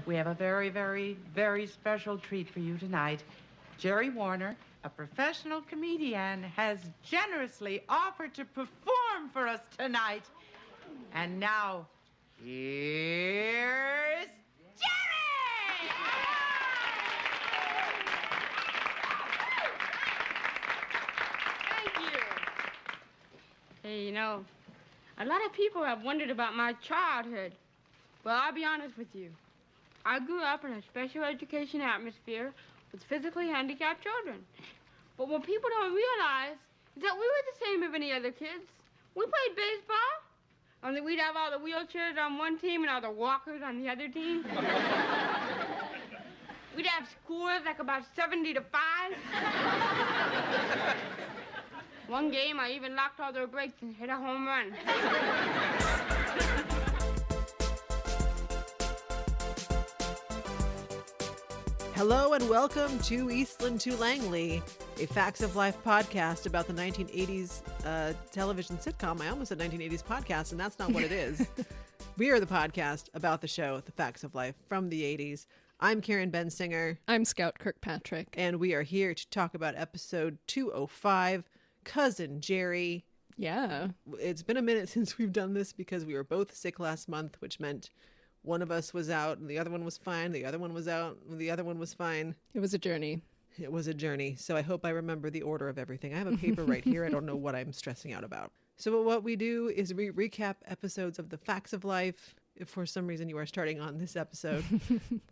We have a very, very, very special treat for you tonight. Jerry Warner, a professional comedian, has generously offered to perform for us tonight. And now, here's Jerry! Thank you. Hey, a lot of people have wondered about my childhood. Well, I'll be honest with you. I grew up in a special education atmosphere with physically handicapped children. But what people don't realize is that we were the same as any other kids. We played baseball. Only we'd have all the wheelchairs on one team and all the walkers on the other team. We'd have scores like about 70-5. One game, I even locked all their brakes and hit a home run. Hello and welcome to Eastland to Langley, a Facts of Life podcast about the 1980s television sitcom. I almost said 1980s podcast, and that's not what it is. We are the podcast about the show, The Facts of Life from the 80s. I'm Karen Bensinger. I'm Scout Kirkpatrick. And we are here to talk about episode 205, Cousin Geri. Yeah. It's been a minute since we've done this because we were both sick last month, which meant one of us was out and the other one was fine. The other one was out and the other one was fine. It was a journey. It was a journey. So I hope I remember the order of everything. I have a paper right here. I don't know what I'm stressing out about. So what we do is we recap episodes of The Facts of Life. If for some reason you are starting on this episode,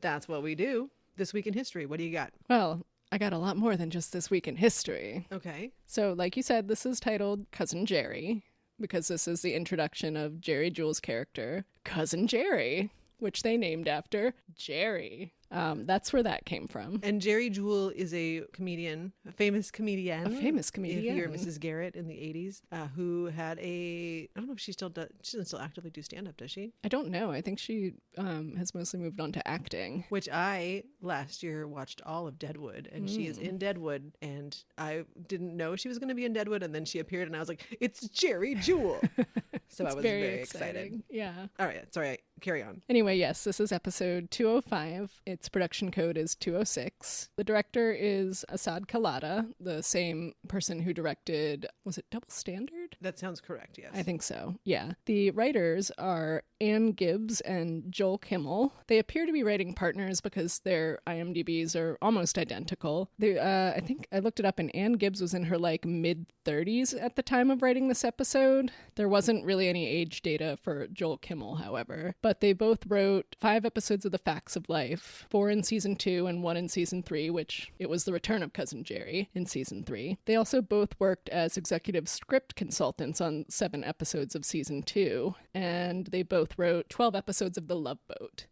that's what we do. This Week in History. What do you got? Well, I got a lot more than just This Week in History. Okay. So like you said, this is titled Cousin Geri because this is the introduction of Geri Jewell's character, Cousin Geri, which they named after Jerry. That's where that came from. And Geri Jewell is a comedian, a famous comedian. A famous comedian. If you're Mrs. Garrett in the 80s, who had I don't know if she doesn't still actively do stand-up, does she? I don't know. I think she has mostly moved on to acting. Which I, last year, watched all of Deadwood, and she is in Deadwood, and I didn't know she was going to be in Deadwood, and then she appeared, and I was like, it's Geri Jewell! So I was very excited. Yeah. All right. Sorry. Carry on. Anyway, yes, this is episode 205. Its production code is 206. The director is Asad Khalada, the same person who directed, was it Double Standard? That sounds correct, yes. I think so, yeah. The writers are Ann Gibbs and Joel Kimmel. They appear to be writing partners because their IMDb's are almost identical. I think I looked it up, and Ann Gibbs was in her mid-30s at the time of writing this episode. There wasn't really any age data for Joel Kimmel, however. But they both wrote 5 episodes of The Facts of Life, 4 in season 2 and 1 in season 3, which it was the return of Cousin Geri in season 3. They also both worked as executive script consultants on 7 episodes of season 2, and they both wrote 12 episodes of The Love Boat,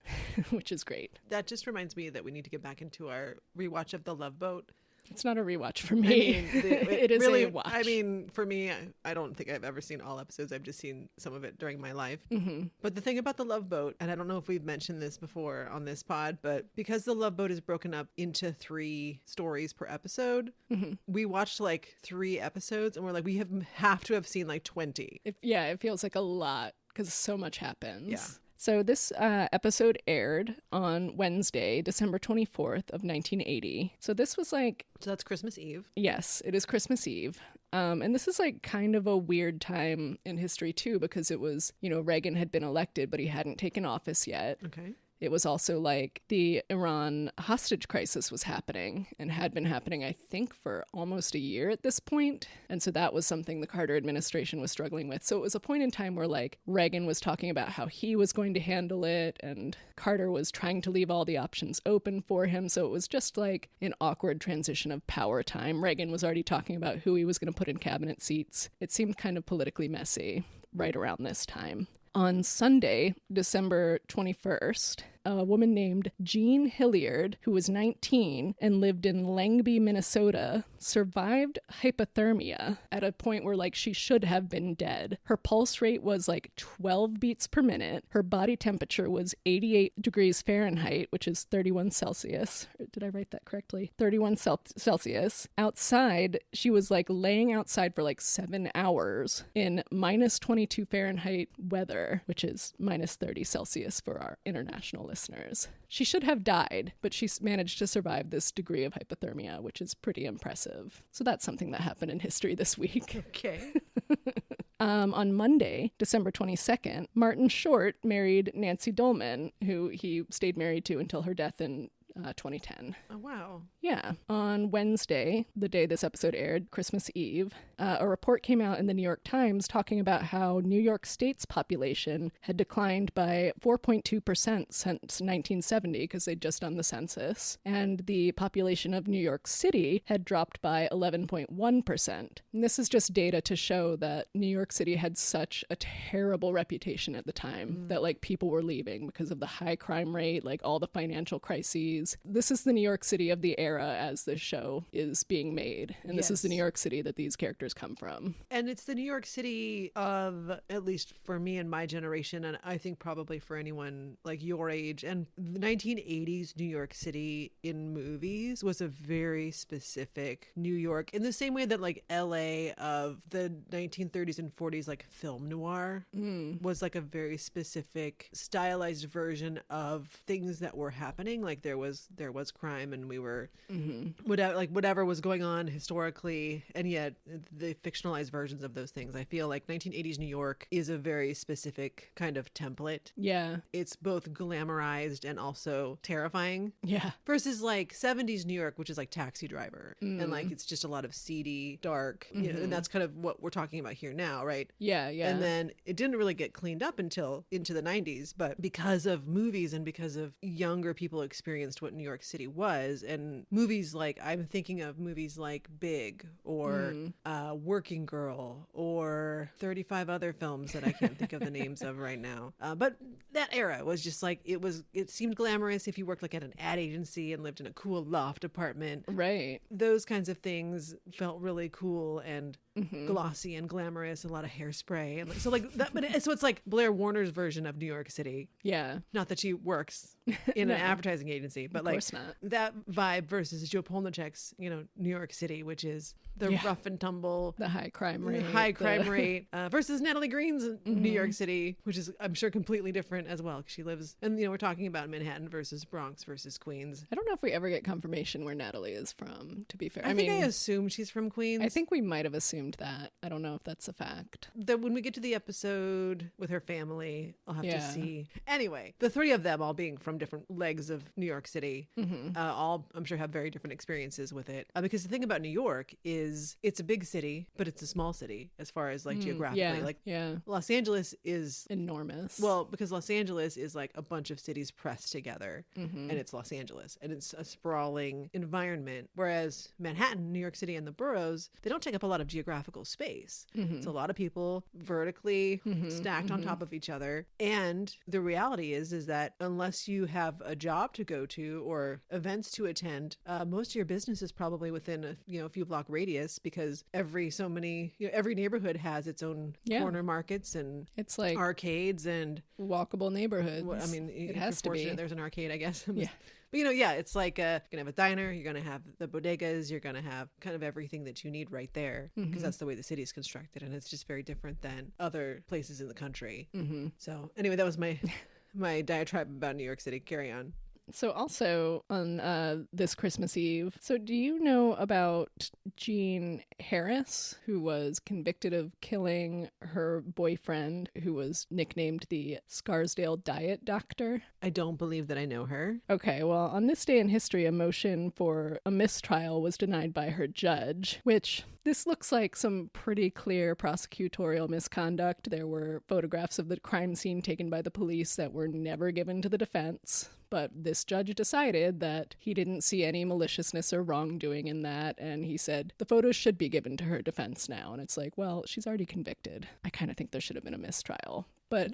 which is great. That just reminds me that we need to get back into our rewatch of The Love Boat. It's not a rewatch for me. It is really a watch. I mean, for me, I don't think I've ever seen all episodes. I've just seen some of it during my life. Mm-hmm. But the thing about The Love Boat, and I don't know if we've mentioned this before on this pod, but because The Love Boat is broken up into 3 stories per episode, we watched 3 episodes and we're like, we have to have seen 20. It feels like a lot because so much happens. Yeah. So this episode aired on Wednesday, December 24th of 1980. So this was So that's Christmas Eve. Yes, it is Christmas Eve. And this is kind of a weird time in history too, because it was, Reagan had been elected, but he hadn't taken office yet. Okay. It was also the Iran hostage crisis was happening and had been happening, I think, for almost a year at this point. And so that was something the Carter administration was struggling with. So it was a point in time where Reagan was talking about how he was going to handle it and Carter was trying to leave all the options open for him. So it was just an awkward transition of power time. Reagan was already talking about who he was going to put in cabinet seats. It seemed kind of politically messy right around this time. On Sunday, December 21st, a woman named Jean Hilliard, who was 19 and lived in Langby, Minnesota, survived hypothermia at a point where like she should have been dead. Her pulse rate was like 12 beats per minute. Her body temperature was 88 degrees Fahrenheit, which is 31 Celsius. Did I write that correctly? 31 Celsius. Outside, she was like laying outside for like 7 hours in minus 22 Fahrenheit weather, which is minus 30 Celsius for our international listeners. She should have died, but she managed to survive this degree of hypothermia, which is pretty impressive. So that's something that happened in history this week. Okay. On Monday, December 22nd, Martin Short married Nancy Dolman, who he stayed married to until her death in 2010. Oh, wow. Yeah. On Wednesday, the day this episode aired, Christmas Eve, a report came out in the New York Times talking about how New York State's population had declined by 4.2% since 1970, because they'd just done the census, and the population of New York City had dropped by 11.1%. And this is just data to show that New York City had such a terrible reputation at the time that like people were leaving because of the high crime rate, like all the financial crises. This is the New York City of the era as this show is being made. And this is the New York City that these characters come from. And it's the New York City of, at least for me and my generation, and I think probably for anyone like your age, and the 1980s New York City in movies was a very specific New York, in the same way that like LA of the 1930s and 40s, like film noir, was like a very specific stylized version of things that were happening. Like there was crime, and we were whatever was going on historically, and yet the fictionalized versions of those things. I feel like 1980s New York is a very specific kind of template. Yeah. It's both glamorized and also terrifying. Yeah. Versus like 70s New York, which is like Taxi Driver, and like it's just a lot of seedy, dark, you know, and that's kind of what we're talking about here now, right? Yeah, yeah. And then it didn't really get cleaned up until into the 90s, but because of movies and because of younger people experienced what New York City was, and movies like, I'm thinking of movies like Big or Working Girl or 35 other films that I can't think of the names of right now. But that era was just like, it seemed glamorous if you worked like at an ad agency and lived in a cool loft apartment. Right. Those kinds of things felt really cool and glossy and glamorous, a lot of hairspray, and like, so like that. But so it's like Blair Warner's version of New York City. Yeah. Not that she works in an advertising agency, but like that vibe versus Joe Polnicek's, you know, New York City, which is the rough and tumble, the high crime rate, versus Natalie Green's New York City, which is, I'm sure, completely different as well, because she lives, and you know, we're talking about Manhattan versus Bronx versus Queens. I don't know if we ever get confirmation where Natalie is from, to be fair. I mean, I assume she's from Queens. I think we might have assumed that. I don't know if that's a fact. When we get to the episode with her family, I'll have to see. Anyway, the three of them all being from different legs of New York City, all, I'm sure, have very different experiences with it. Because the thing about New York is it's a big city, but it's a small city as far as like geographically. Los Angeles is enormous. Well, because Los Angeles is like a bunch of cities pressed together, and it's Los Angeles, and it's a sprawling environment. Whereas Manhattan, New York City, and the boroughs, they don't take up a lot of geographical space. It's a lot of people vertically stacked on top of each other. And the reality is that unless you have a job to go to or events to attend, most of your business is probably within a few block radius, because every neighborhood has its own corner markets, and it's like arcades and walkable neighborhoods. I mean, it has to be. There's an arcade, I guess. Yeah. But it's like you're going to have a diner, you're going to have the bodegas, you're going to have kind of everything that you need right there, because that's the way the city is constructed, and it's just very different than other places in the country. So anyway, that was my diatribe about New York City. Carry on. So also on this Christmas Eve, so do you know about Jean Harris, who was convicted of killing her boyfriend, who was nicknamed the Scarsdale Diet Doctor? I don't believe that I know her. Okay, well, on this day in history, a motion for a mistrial was denied by her judge, which this looks like some pretty clear prosecutorial misconduct. There were photographs of the crime scene taken by the police that were never given to the defense. But this judge decided that he didn't see any maliciousness or wrongdoing in that, and he said the photos should be given to her defense now. And it's like, well, she's already convicted. I kind of think there should have been a mistrial. But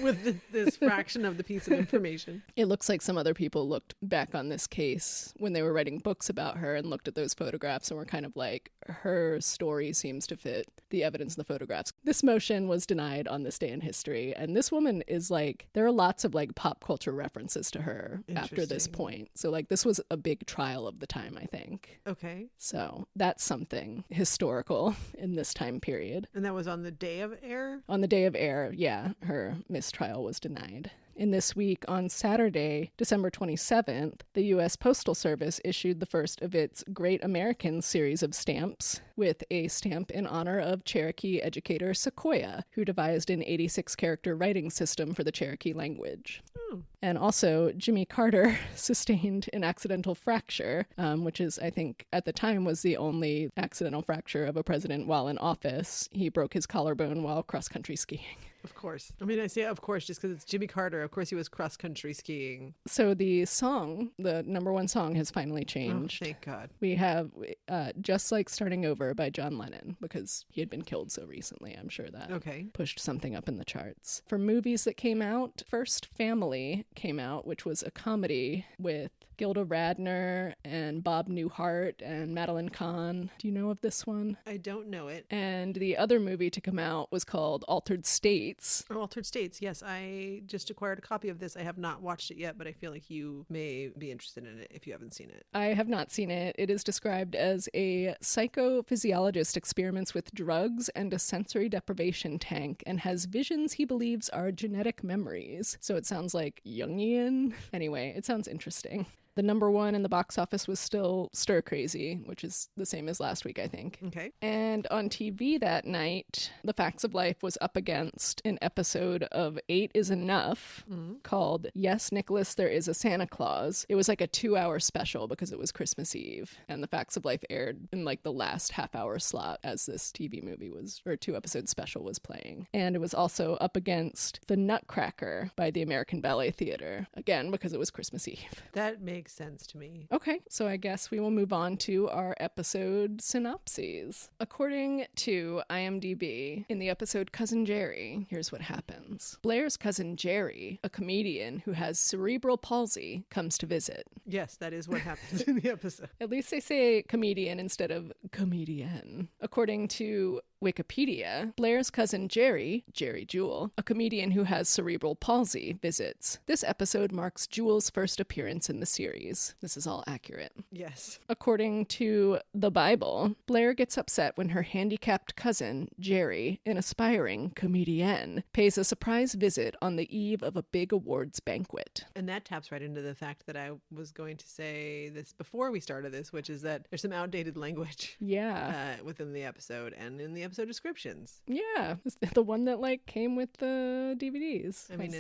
with this fraction of the piece of information. it looks like some other people looked back on this case when they were writing books about her and looked at those photographs and were kind of like, her story seems to fit the evidence in the photographs. This motion was denied on this day in history. And this woman is like, there are lots of like pop culture references to her after this point. So like this was a big trial of the time, I think. Okay. So that's something historical in this time period. And that was on the day of air? On the day of air, yeah, her mistrial was denied. In this week, on Saturday, December 27th, the U.S. Postal Service issued the first of its Great American series of stamps, with a stamp in honor of Cherokee educator Sequoia, who devised an 86-character writing system for the Cherokee language. And also, Jimmy Carter sustained an accidental fracture, which is, I think, at the time was the only accidental fracture of a president while in office. He broke his collarbone while cross-country skiing. Of course. I mean, I say of course just because it's Jimmy Carter. Of course he was cross-country skiing. So the song, the number one song, has finally changed. Oh, thank God. We have Just Like Starting Over by John Lennon, because he had been killed so recently. I'm sure that pushed something up in the charts. For movies that came out, First Family came out, which was a comedy with Gilda Radner and Bob Newhart and Madeline Kahn. Do you know of this one? I don't know it. And the other movie to come out was called Altered States. Oh, Altered States. Yes, I just acquired a copy of this. I have not watched it yet, but I feel like you may be interested in it if you haven't seen it. I have not seen it. It is described as a psychophysiologist experiments with drugs and a sensory deprivation tank and has visions he believes are genetic memories. So it sounds like Jungian. Anyway, it sounds interesting. The number one in the box office was still Stir Crazy, which is the same as last week, I think. Okay. And on TV that night, The Facts of Life was up against an episode of 8 is Enough called Yes, Nicholas, There is a Santa Claus. It was like a 2-hour special because it was Christmas Eve. And The Facts of Life aired in like the last half-hour slot as this TV movie was, or 2-episode special was playing. And it was also up against The Nutcracker by the American Ballet Theater, again, because it was Christmas Eve. That makes sense to me. Okay, so I guess we will move on to our episode synopses. According to IMDb, in the episode Cousin Geri, here's what happens. Blair's cousin Geri, a comedian who has cerebral palsy, comes to visit. Yes, that is what happens in the episode. At least they say comedian instead of comedian. According to Wikipedia, Blair's cousin Geri Jewell, a comedian who has cerebral palsy, visits. This episode marks Jewell's first appearance in the series. This is all accurate. Yes. According to the Bible, Blair gets upset when her handicapped cousin, Geri, an aspiring comedian, pays a surprise visit on the eve of a big awards banquet. And that taps right into the fact that I was going to say this before we started this, which is that there's some outdated language within the episode and in the episode descriptions. Yeah, the one that like came with the DVDs. I mean,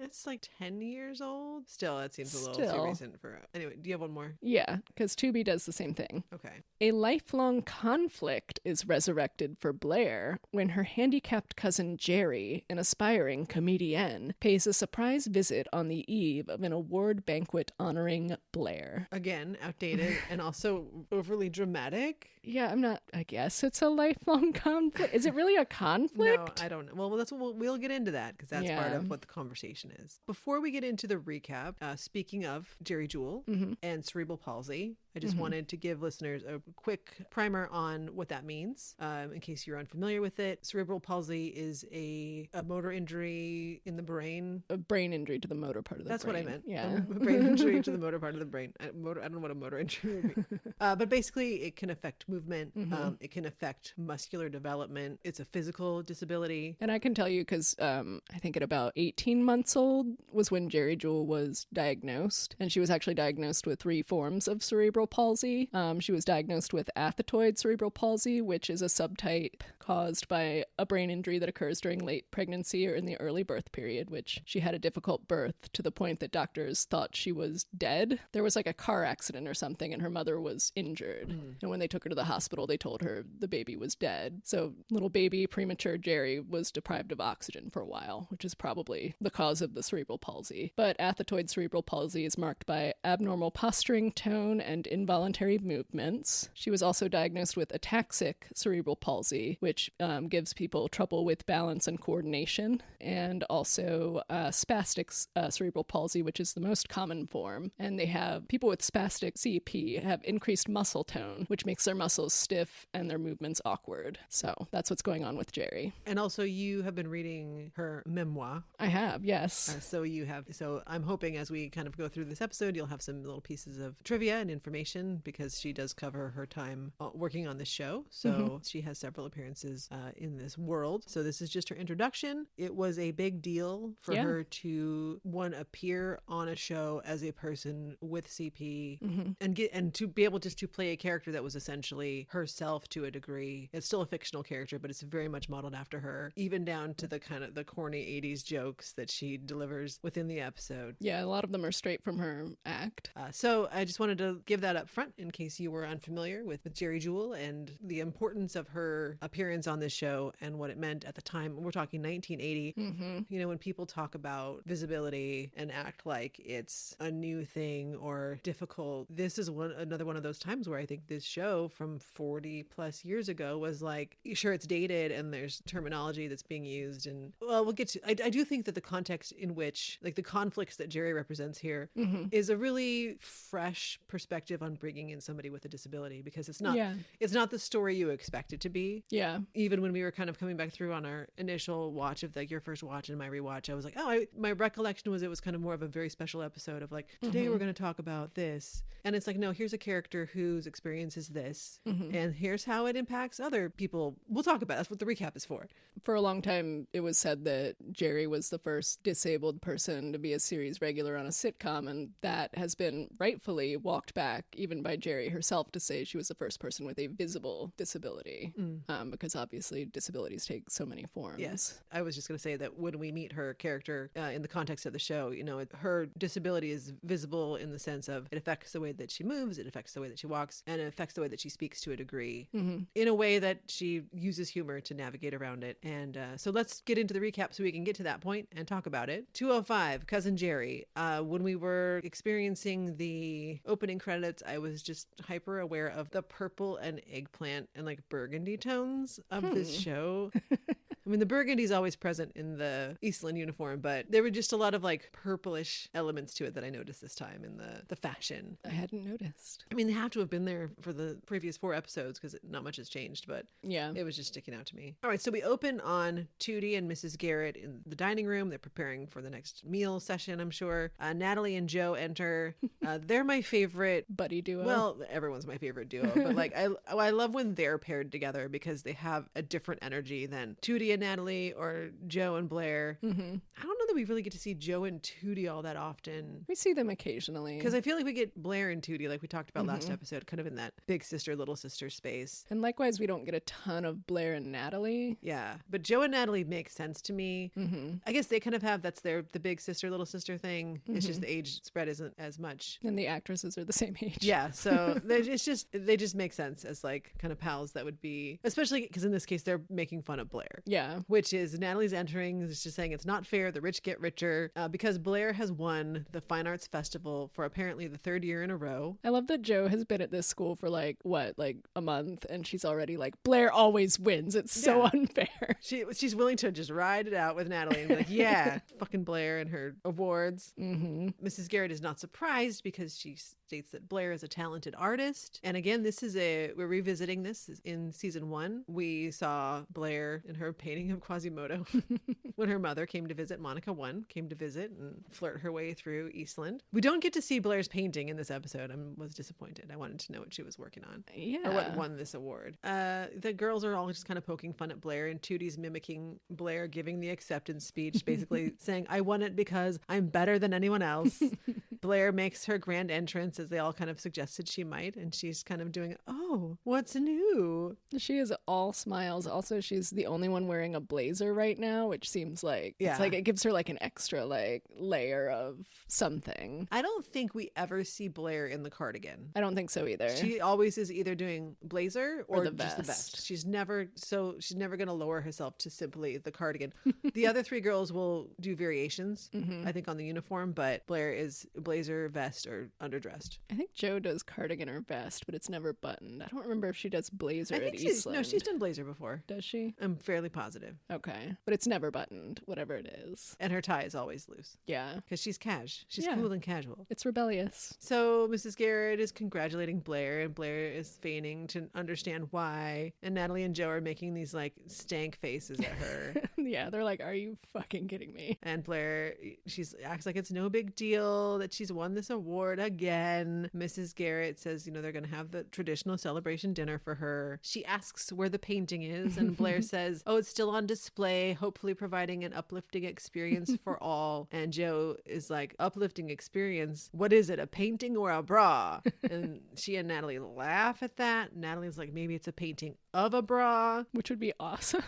it's like 10 years old. Still, that seems a little too recent for... Anyway, do you have one more? Yeah, because Tubi does the same thing. Okay. A lifelong conflict is resurrected for Blair when her handicapped cousin Geri, an aspiring comedian, pays a surprise visit on the eve of an award banquet honoring Blair. Again, outdated and also overly dramatic. Yeah, I guess it's a lifelong conflict. Is it really a conflict? No, I don't know. Well, that's what we'll get into that because that's part of what the conversation is. Before we get into the recap, speaking of Geri Jewell and cerebral palsy, I just wanted to give listeners a quick primer on what that means, in case you're unfamiliar with it. Cerebral palsy is a motor injury in the brain. A brain injury to the motor part of the brain. That's what I meant. Yeah. A brain injury to the motor part of the brain. I don't know what a motor injury would be. But basically, it can affect movement. It can affect muscular development. It's a physical disability. And I can tell you because I think at about 18 months old was when Geri Jewell was diagnosed. And she was actually diagnosed with 3 forms of cerebral palsy. She was diagnosed with athetoid cerebral palsy, which is a subtype caused by a brain injury that occurs during late pregnancy or in the early birth period, which she had a difficult birth to the point that doctors thought she was dead. There was like a car accident or something and her mother was injured. And when they took her to the hospital, they told her the baby was dead. So little baby, premature Geri was deprived of oxygen for a while, which is probably the cause of the cerebral palsy. But athetoid cerebral palsy is marked by abnormal posturing, tone, and involuntary movements. She was also diagnosed with ataxic cerebral palsy, which gives people trouble with balance and coordination, and also spastic cerebral palsy, which is the most common form. And they have people with spastic CP have increased muscle tone, which makes their muscles stiff and their movements awkward. So that's what's going on with Geri. And also, you have been reading her memoir. I have, yes. So I'm hoping as we kind of go through this episode, you'll have some little pieces of trivia and information, because she does cover her time working on the show. So she has several appearances in this world. So this is just her introduction. It was a big deal for her to appear on a show as a person with CP and to be able just to play a character that was essentially herself to a degree. It's still a fictional character, but it's very much modeled after her, even down to the kind of the corny 80s jokes that she delivers within the episode. Yeah, a lot of them are straight from her act. So I just wanted to give that up front in case you were unfamiliar with Geri Jewell and the importance of her appearance on this show and what it meant at the time. We're talking 1980. You know, when people talk about visibility and act like it's a new thing or difficult, this is another one of those times where I think this show from 40 plus years ago was like, sure, it's dated and there's terminology that's being used, and well, we'll get to, I do think that the context in which, like, the conflicts that Geri represents here is a really fresh perspective on bringing in somebody with a disability, because it's not the story you expect it to be. Yeah. Even when we were kind of coming back through on our initial watch of like your first watch and my rewatch, I was like, my recollection was it was kind of more of a very special episode of like, today we're going to talk about this. And it's like, no, here's a character whose experience is this, and here's how it impacts other people. We'll talk about it. That's what the recap is for. For a long time, it was said that Geri was the first disabled person to be a series regular on a sitcom, and that has been rightfully walked back even by Geri herself to say she was the first person with a visible disability, because obviously disabilities take so many forms. Yes. I was just going to say that when we meet her character in the context of the show, you know, her disability is visible in the sense of it affects the way that she moves, it affects the way that she walks, and it affects the way that she speaks to a degree in a way that she uses humor to navigate around it. And so let's get into the recap so we can get to that point and talk about it. 205, Cousin Geri. When we were experiencing the opening credits, I was just hyper aware of the purple and eggplant and like burgundy tones of this show. I mean, the burgundy is always present in the Eastland uniform, but there were just a lot of like purplish elements to it that I noticed this time in the fashion. I hadn't noticed. I mean, they have to have been there for the previous 4 episodes because not much has changed, but yeah, it was just sticking out to me. All right, so we open on Tootie and Mrs. Garrett in the dining room. They're preparing for the next meal session, I'm sure. Natalie and Joe enter. They're my favorite buddy duo. Well, everyone's my favorite duo, but like I love when they're paired together because they have a different energy than Tootie and Natalie or Joe and Blair. I don't know that we really get to see Joe and Tootie all that often. We see them occasionally. Because I feel like we get Blair and Tootie, like we talked about last episode, kind of in that big sister, little sister space. And likewise, we don't get a ton of Blair and Natalie. Yeah. But Joe and Natalie make sense to me. I guess they kind of have, that's the big sister, little sister thing. It's just the age spread isn't as much. And the actresses are the same age. Yeah. So they just make sense as like kind of pals that would be, especially because in this case, they're making fun of Blair. Yeah. Which is Natalie's entering, is just saying it's not fair. The rich get richer because Blair has won the Fine Arts Festival for apparently the 3rd year in a row. I love that Joe has been at this school for like a month, and she's already like, Blair always wins. It's so unfair. She's willing to just ride it out with Natalie and be like, yeah, fucking Blair and her awards. Mrs. Garrett is not surprised because she states that Blair is a talented artist. And again, we're revisiting this in season 1. We saw Blair in her painting of Quasimodo when her mother came to visit. Monica 1 came to visit and flirt her way through Eastland. We don't get to see Blair's painting in this episode. I was disappointed. I wanted to know what she was working on. Yeah. Or what won this award. The girls are all just kind of poking fun at Blair, and Tootie's mimicking Blair giving the acceptance speech, basically saying, I won it because I'm better than anyone else. Blair makes her grand entrance, as they all kind of suggested she might, and she's kind of doing, oh, what's new? She is all smiles. Also, she's the only one wearing a blazer right now, which seems like it's like it gives her like an extra like layer of something. I don't think we ever see Blair in the cardigan. I don't think so either. She always is either doing blazer or the just vest. the vest. She's never going to lower herself to simply the cardigan. The other 3 girls will do variations, I think, on the uniform, but Blazer blazer, vest, or underdressed. I think Jo does cardigan or vest, but it's never buttoned. I don't remember if she does blazer I at think Eastland. she's done blazer before. Does she? I'm fairly positive. Okay. But it's never buttoned, whatever it is. And her tie is always loose. Yeah. Because she's cash. She's Yeah. cool and casual. It's rebellious. So Mrs. Garrett is congratulating Blair, and Blair is feigning to understand why. And Natalie and Jo are making these like stank faces at her. Yeah, they're like, are you fucking kidding me? And Blair, acts like it's no big deal that she's won this award again. Mrs. Garrett says, they're going to have the traditional celebration dinner for her. She asks where the painting is, and Blair says, oh, it's still on display, hopefully providing an uplifting experience for all. And Jo is like, uplifting experience? What is it, a painting or a bra? And she and Natalie laugh at that. Natalie's like, maybe it's a painting of a bra. Which would be awesome.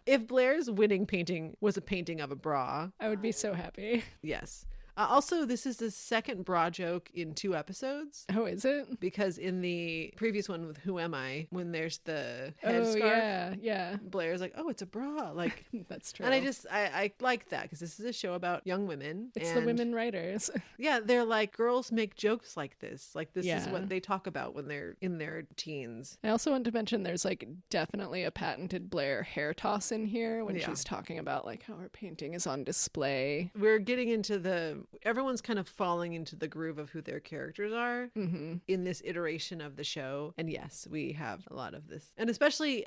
If Blair's winning painting was a painting of a bra, I would be so happy. yes. Also, this is the second bra joke in 2 episodes. Oh, is it? Because in the previous one with Who Am I, when there's the headscarf, yeah. Blair's like, oh, it's a bra. Like, that's true. And I like that because this is a show about young women. It's and the women writers. Yeah, they're like, girls make jokes like this. Like, this is Yeah. what they talk about when they're in their teens. I also want to mention there's like definitely a patented Blair hair toss in here when Yeah. she's talking about like how her painting is on display. We're getting into everyone's kind of falling into the groove of who their characters are in this iteration of the show. And yes, we have a lot of this. And especially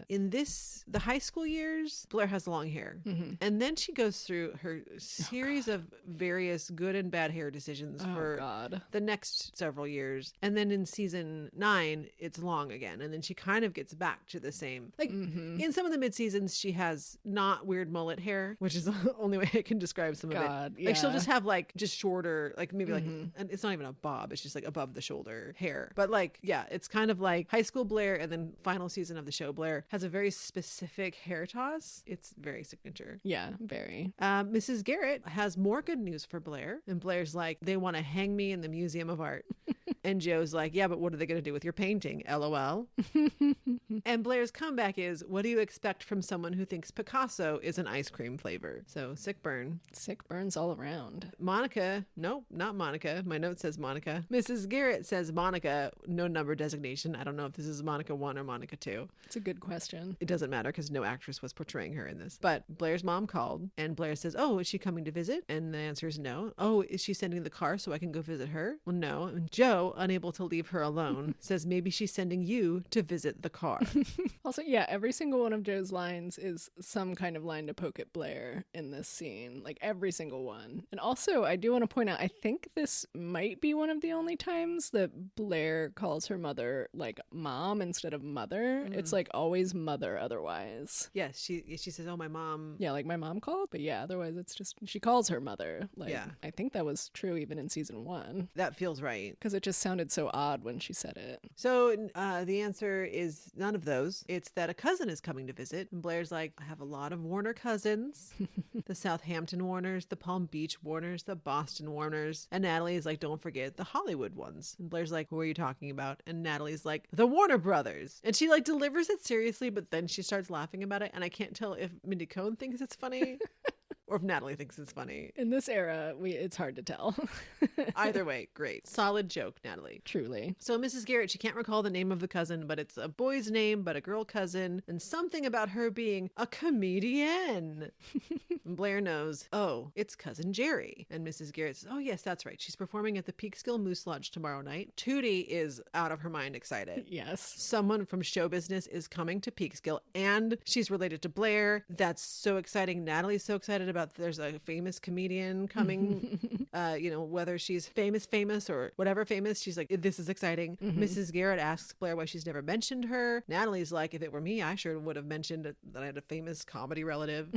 in the high school years, Blair has long hair. And then she goes through her series of various good and bad hair decisions for the next several years. And then in season 9, it's long again. And then she kind of gets back to the same. Like in some of the mid-seasons, she has not weird mullet hair, which is the only way I can describe some of it. Like she'll just have like just shorter, like maybe like, and it's not even a bob, it's just like above the shoulder hair. But like, yeah, it's kind of like high school Blair, and then final season of the show Blair has a very specific hair toss. It's very signature. Yeah, very. Mrs. Garrett has more good news for Blair, and Blair's like, they want to hang me in the Museum of Art. And Joe's like, yeah, but what are they going to do with your painting? LOL. And Blair's comeback is, what do you expect from someone who thinks Picasso is an ice cream flavor? So sick burn. Sick burns all around. Monica, nope, not Monica. My note says Monica. Mrs. Garrett says Monica, no number designation. I don't know if this is Monica 1 or Monica 2. It's a good question. It doesn't matter because no actress was portraying her in this. But Blair's mom called, and Blair says, oh, is she coming to visit? And the answer is no. Oh, is she sending the car so I can go visit her? Well, no. And Joe, unable to leave her alone, says maybe she's sending you to visit the car. Also, yeah, every single one of Joe's lines is some kind of line to poke at Blair in this scene. Like every single one. And also, I do want to point out, I think this might be one of the only times that Blair calls her mother like mom instead of mother. It's like always mother otherwise. Yes, she says, oh, my mom. Yeah, like my mom called, but yeah, otherwise it's just, she calls her mother. Like, yeah. I think that was true even in season 1. That feels right. Because it just sounded so odd when she said it. So the answer is none of those. It's that a cousin is coming to visit. And Blair's like, I have a lot of Warner cousins. The Southampton Warners, the Palm Beach Warners, the Boston Warners. And Natalie's like, don't forget the Hollywood ones. And Blair's like, who are you talking about? And Natalie's like, the Warner Brothers. And she like delivers it seriously, but then she starts laughing about it. And I can't tell if Mindy Cohn thinks it's funny. Or if Natalie thinks it's funny. In this era, it's hard to tell. Either way, great. Solid joke, Natalie. Truly. So Mrs. Garrett, she can't recall the name of the cousin, but it's a boy's name, but a girl cousin, and something about her being a comedian. Blair knows, oh, it's Cousin Geri. And Mrs. Garrett says, oh, yes, that's right. She's performing at the Peekskill Moose Lodge tomorrow night. Tootie is out of her mind excited. Yes. Someone from show business is coming to Peekskill, and she's related to Blair. That's so exciting. Natalie's so excited about there's a famous comedian coming, whether she's famous or whatever famous, she's like, this is exciting. Mrs. Garrett asks Blair why she's never mentioned her. Natalie's like, if it were me, I sure would have mentioned that I had a famous comedy relative.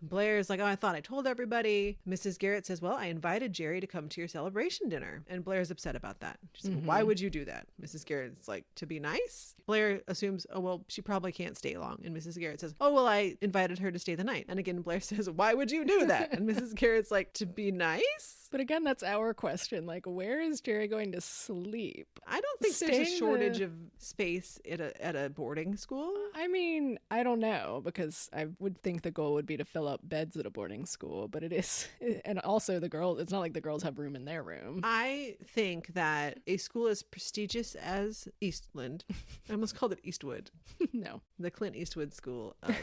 Blair's like, oh, I thought I told everybody. Mrs. Garrett says, well, I invited Geri to come to your celebration dinner. And Blair's upset about that. She's like, why would you do that? Mrs. Garrett's like, to be nice? Blair assumes, oh, well, she probably can't stay long. And Mrs. Garrett says, oh, well, I invited her to stay the night. And again, Blair says, why would would you do that? And Mrs. Garrett's like, to be nice? But again, that's our question. Like, where is Geri going to sleep? I don't think there's a shortage of space at a boarding school. I mean, I don't know, because I would think the goal would be to fill up beds at a boarding school, but it is. And also it's not like the girls have room in their room. I think that a school as prestigious as Eastland, I almost called it Eastwood. No. The Clint Eastwood School of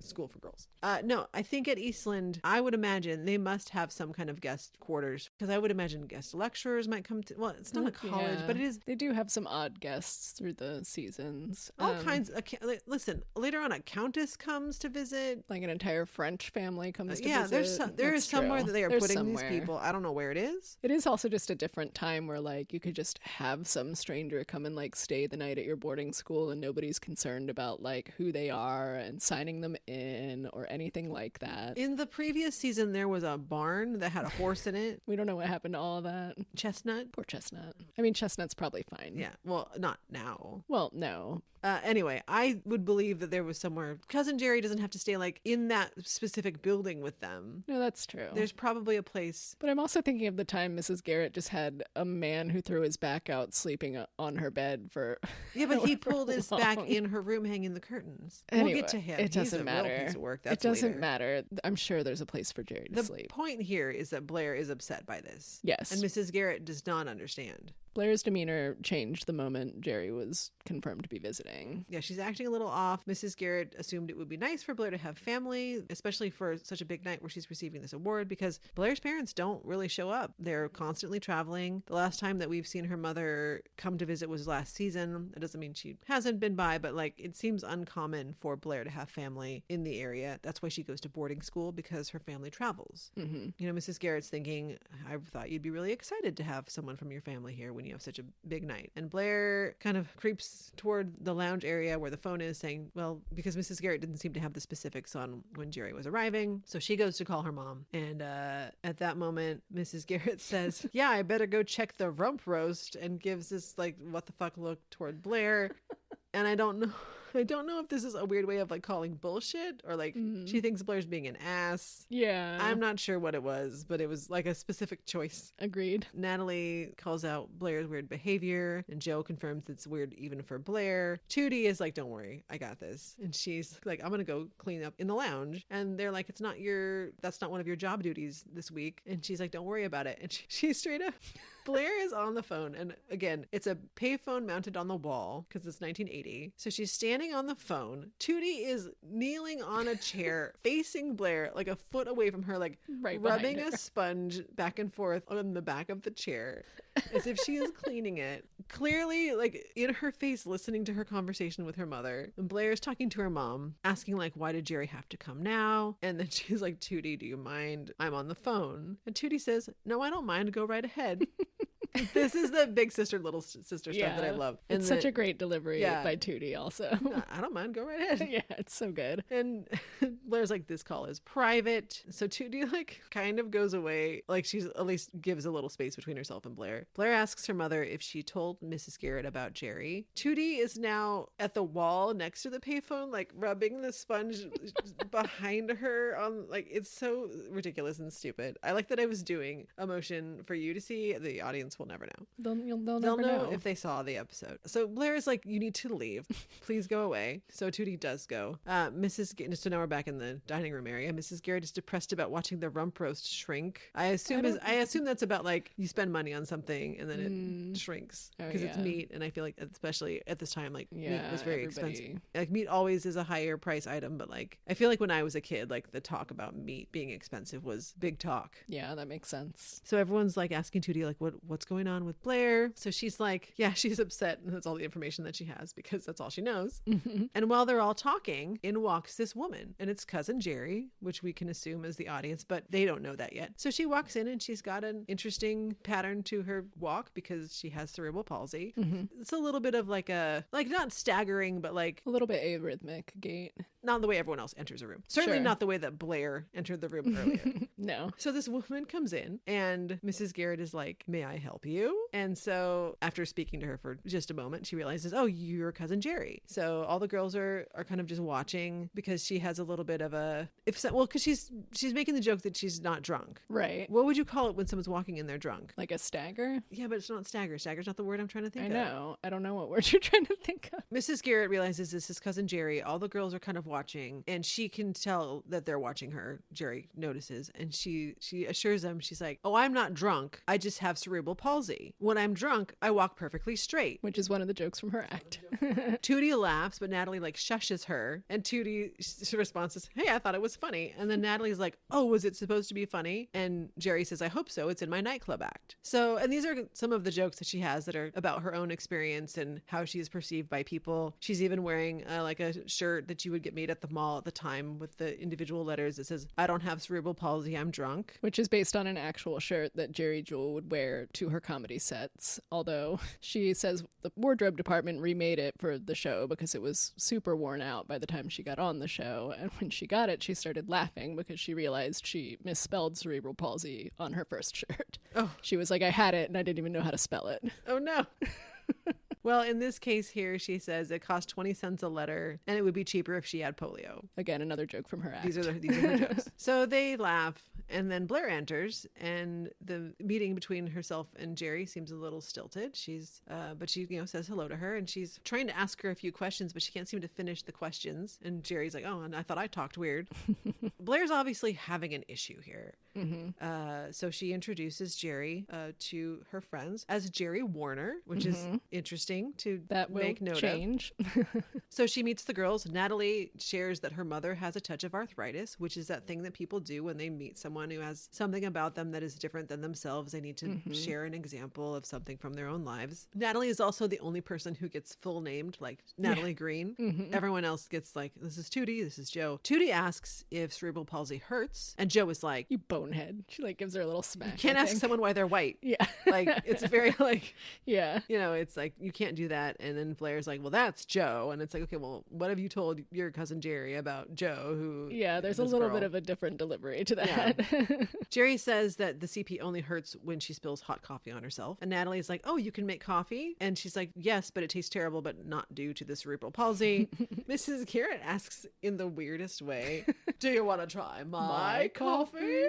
School for Girls. No, I think at Eastland, I would imagine they must have some kind of guest quarters, because I would imagine guest lecturers might come to, well, it's not a college, but it is. They do have some odd guests through the seasons. All kinds of, listen, later on a countess comes to visit. Like an entire French family comes to visit. Yeah, there is somewhere true. that they are There's putting somewhere. these people. I don't know where it is. It is also just a different time where like you could just have some stranger come and like stay the night at your boarding school and nobody's concerned about like who they are and signing them in or anything like that. In the previous season, there was a barn that had a horse in it. We don't know what happened to all of that. Chestnut? Poor Chestnut. I mean, Chestnut's probably fine. Yeah, well, not now. Well, no. Anyway, I would believe that there was somewhere. Cousin Geri doesn't have to stay like in that specific building with them. No, that's true. There's probably a place. But I'm also thinking of the time Mrs. Garrett just had a man who threw his back out sleeping on her bed for. Yeah, but he pulled his back in her room hanging the curtains. Anyway, we'll get to him. It doesn't He's a matter. real piece of work. That's it doesn't later. matter. I'm sure there's a place for Geri to sleep. The point here is that Blair is upset by this. Yes. And Mrs. Garrett does not understand. Blair's demeanor changed the moment Geri was confirmed to be visiting. Yeah, she's acting a little off. Mrs. Garrett assumed it would be nice for Blair to have family, especially for such a big night where she's receiving this award, because Blair's parents don't really show up. They're constantly traveling. The last time that we've seen her mother come to visit was last season. That doesn't mean she hasn't been by, but like it seems uncommon for Blair to have family in the area. That's why she goes to boarding school, because her family travels. Mm-hmm. You know, Mrs. Garrett's thinking, I thought you'd be really excited to have someone from your family here when you have such a big night. And Blair kind of creeps toward the lounge area where the phone is, saying, well, because Mrs. Garrett didn't seem to have the specifics on when Geri was arriving. So she goes to call her mom. And at that moment, Mrs. Garrett says, yeah, I better go check the rump roast, and gives this like, what the fuck look toward Blair. And I don't know if this is a weird way of like calling bullshit or like she thinks Blair's being an ass. Yeah. I'm not sure what it was, but it was like a specific choice. Agreed. Natalie calls out Blair's weird behavior, and Joe confirms it's weird even for Blair. Tootie is like, don't worry, I got this. And she's like, I'm gonna go clean up in the lounge. And they're like, that's not one of your job duties this week. And she's like, don't worry about it. And she's straight up. Blair is on the phone, and again, it's a payphone mounted on the wall because it's 1980. So she's standing on the phone. Tootie is kneeling on a chair facing Blair, like a foot away from her, like Right rubbing behind a her. sponge back and forth on the back of the chair as if she is cleaning it. Clearly, like in her face, listening to her conversation with her mother. And Blair's talking to her mom, asking like, why did Geri have to come now? And then she's like, Tootie, do you mind? I'm on the phone. And Tootie says, no, I don't mind. Go right ahead. This is the big sister, little sister stuff that I love. And It's such a great delivery by Tootie also. I don't mind. Go right ahead. Yeah, it's so good. And Blair's like, this call is private. So Tootie like kind of goes away. Like she's at least gives a little space between herself and Blair. Blair asks her mother if she told Mrs. Garrett about Geri. Tootie is now at the wall next to the payphone, like rubbing the sponge behind her on like, it's so ridiculous and stupid. I like that I was doing a motion for you to see. The audience will never know. They'll They'll never know know. if they saw the episode. So Blair is like, you need to leave. Please go away. So Tootie does go. So now we're back in the dining room area. Mrs. Garrett is depressed about watching the rump roast shrink. I assume that's about like you spend money on something and then it shrinks because it's meat. And I feel like especially at this time, like meat was very expensive. Like meat always is a higher price item, but like I feel like when I was a kid, like the talk about meat being expensive was big talk. Yeah, that makes sense. So everyone's like asking Tootie like what's going on with Blair. So she's like, yeah, she's upset, and that's all the information that she has because that's all she knows. And while they're all talking, in walks this woman, and it's Cousin Geri, which we can assume is the audience, but they don't know that yet. So she walks in and she's got an interesting pattern to her walk because she has cerebral palsy. It's a little bit of like not staggering, but like A little bit arrhythmic gait. Not the way everyone else enters a room. Certainly Sure. not the way that Blair entered the room earlier. No. So this woman comes in and Mrs. Garrett is like, may I help you? And so after speaking to her for just a moment, she realizes, oh, you're Cousin Geri. So all the girls are kind of just watching because she has a little bit of a, because she's making the joke that she's not drunk. Right. What would you call it when someone's walking in there drunk? Like a stagger? Yeah, but it's not stagger. Stagger's not the word I'm trying to think I of. know. I don't know what word you're trying to think of. Mrs. Garrett realizes this is Cousin Geri. All the girls are kind of watching, and she can tell that they're watching her. Geri notices, and she assures them, she's like, oh, I'm not drunk. I just have cerebral palsy. When I'm drunk, I walk perfectly straight. Which is one of the jokes from her act. Tootie laughs, but Natalie like shushes her, and Tootie's response is, hey, I thought it was funny. And then Natalie's like, oh, was it supposed to be funny? And Geri says, I hope so. It's in my nightclub act. So, and these are some of the jokes that she has that are about her own experience and how she is perceived by people. She's even wearing like a shirt that you would get made at the mall at the time with the individual letters that says, I don't have cerebral palsy, I'm drunk. Which is based on an actual shirt that Geri Jewell would wear to her comedy sets. Although she says the wardrobe department remade it for the show because it was super worn out by the time she got on the show. And when she got it, she started laughing because she realized she misspelled cerebral palsy on her first shirt. Oh. She was like, I had it and I didn't even know how to spell it. Oh no. Well, in this case here, she says it cost 20 cents a letter and it would be cheaper if she had polio. Again, another joke from her act. These are her jokes. So they laugh, and then Blair enters, and the meeting between herself and Geri seems a little stilted. But she says hello to her, and she's trying to ask her a few questions, but she can't seem to finish the questions. And Geri's like, oh, and I thought I talked weird. Blair's obviously having an issue here. Mm-hmm. So she introduces Geri to her friends as Geri Warner, which is interesting to make note change. of. So she meets the girls. Natalie shares that her mother has a touch of arthritis, which is that thing that people do when they meet someone who has something about them that is different than themselves. They need to share an example of something from their own lives. Natalie is also the only person who gets full named, like Natalie Green. Everyone else gets like, this is Tootie, this is Joe. Tootie asks if cerebral palsy hurts, and Joe is like, You bonehead. She like gives her a little smack. you can't ask someone why they're white. Yeah. Like, it's very like, yeah. it's like, you can't do that. And then Blair's like, well, that's Joe. And it's like, okay, well, what have you told your cousin Geri about Joe, who... Yeah, there's a little bit of a different delivery to that. Yeah. Geri says that the CP only hurts when she spills hot coffee on herself. And Natalie's like, oh, you can make coffee? And she's like, yes, but it tastes terrible, but not due to the cerebral palsy. Mrs. Garrett asks in the weirdest way, do you want to try my coffee?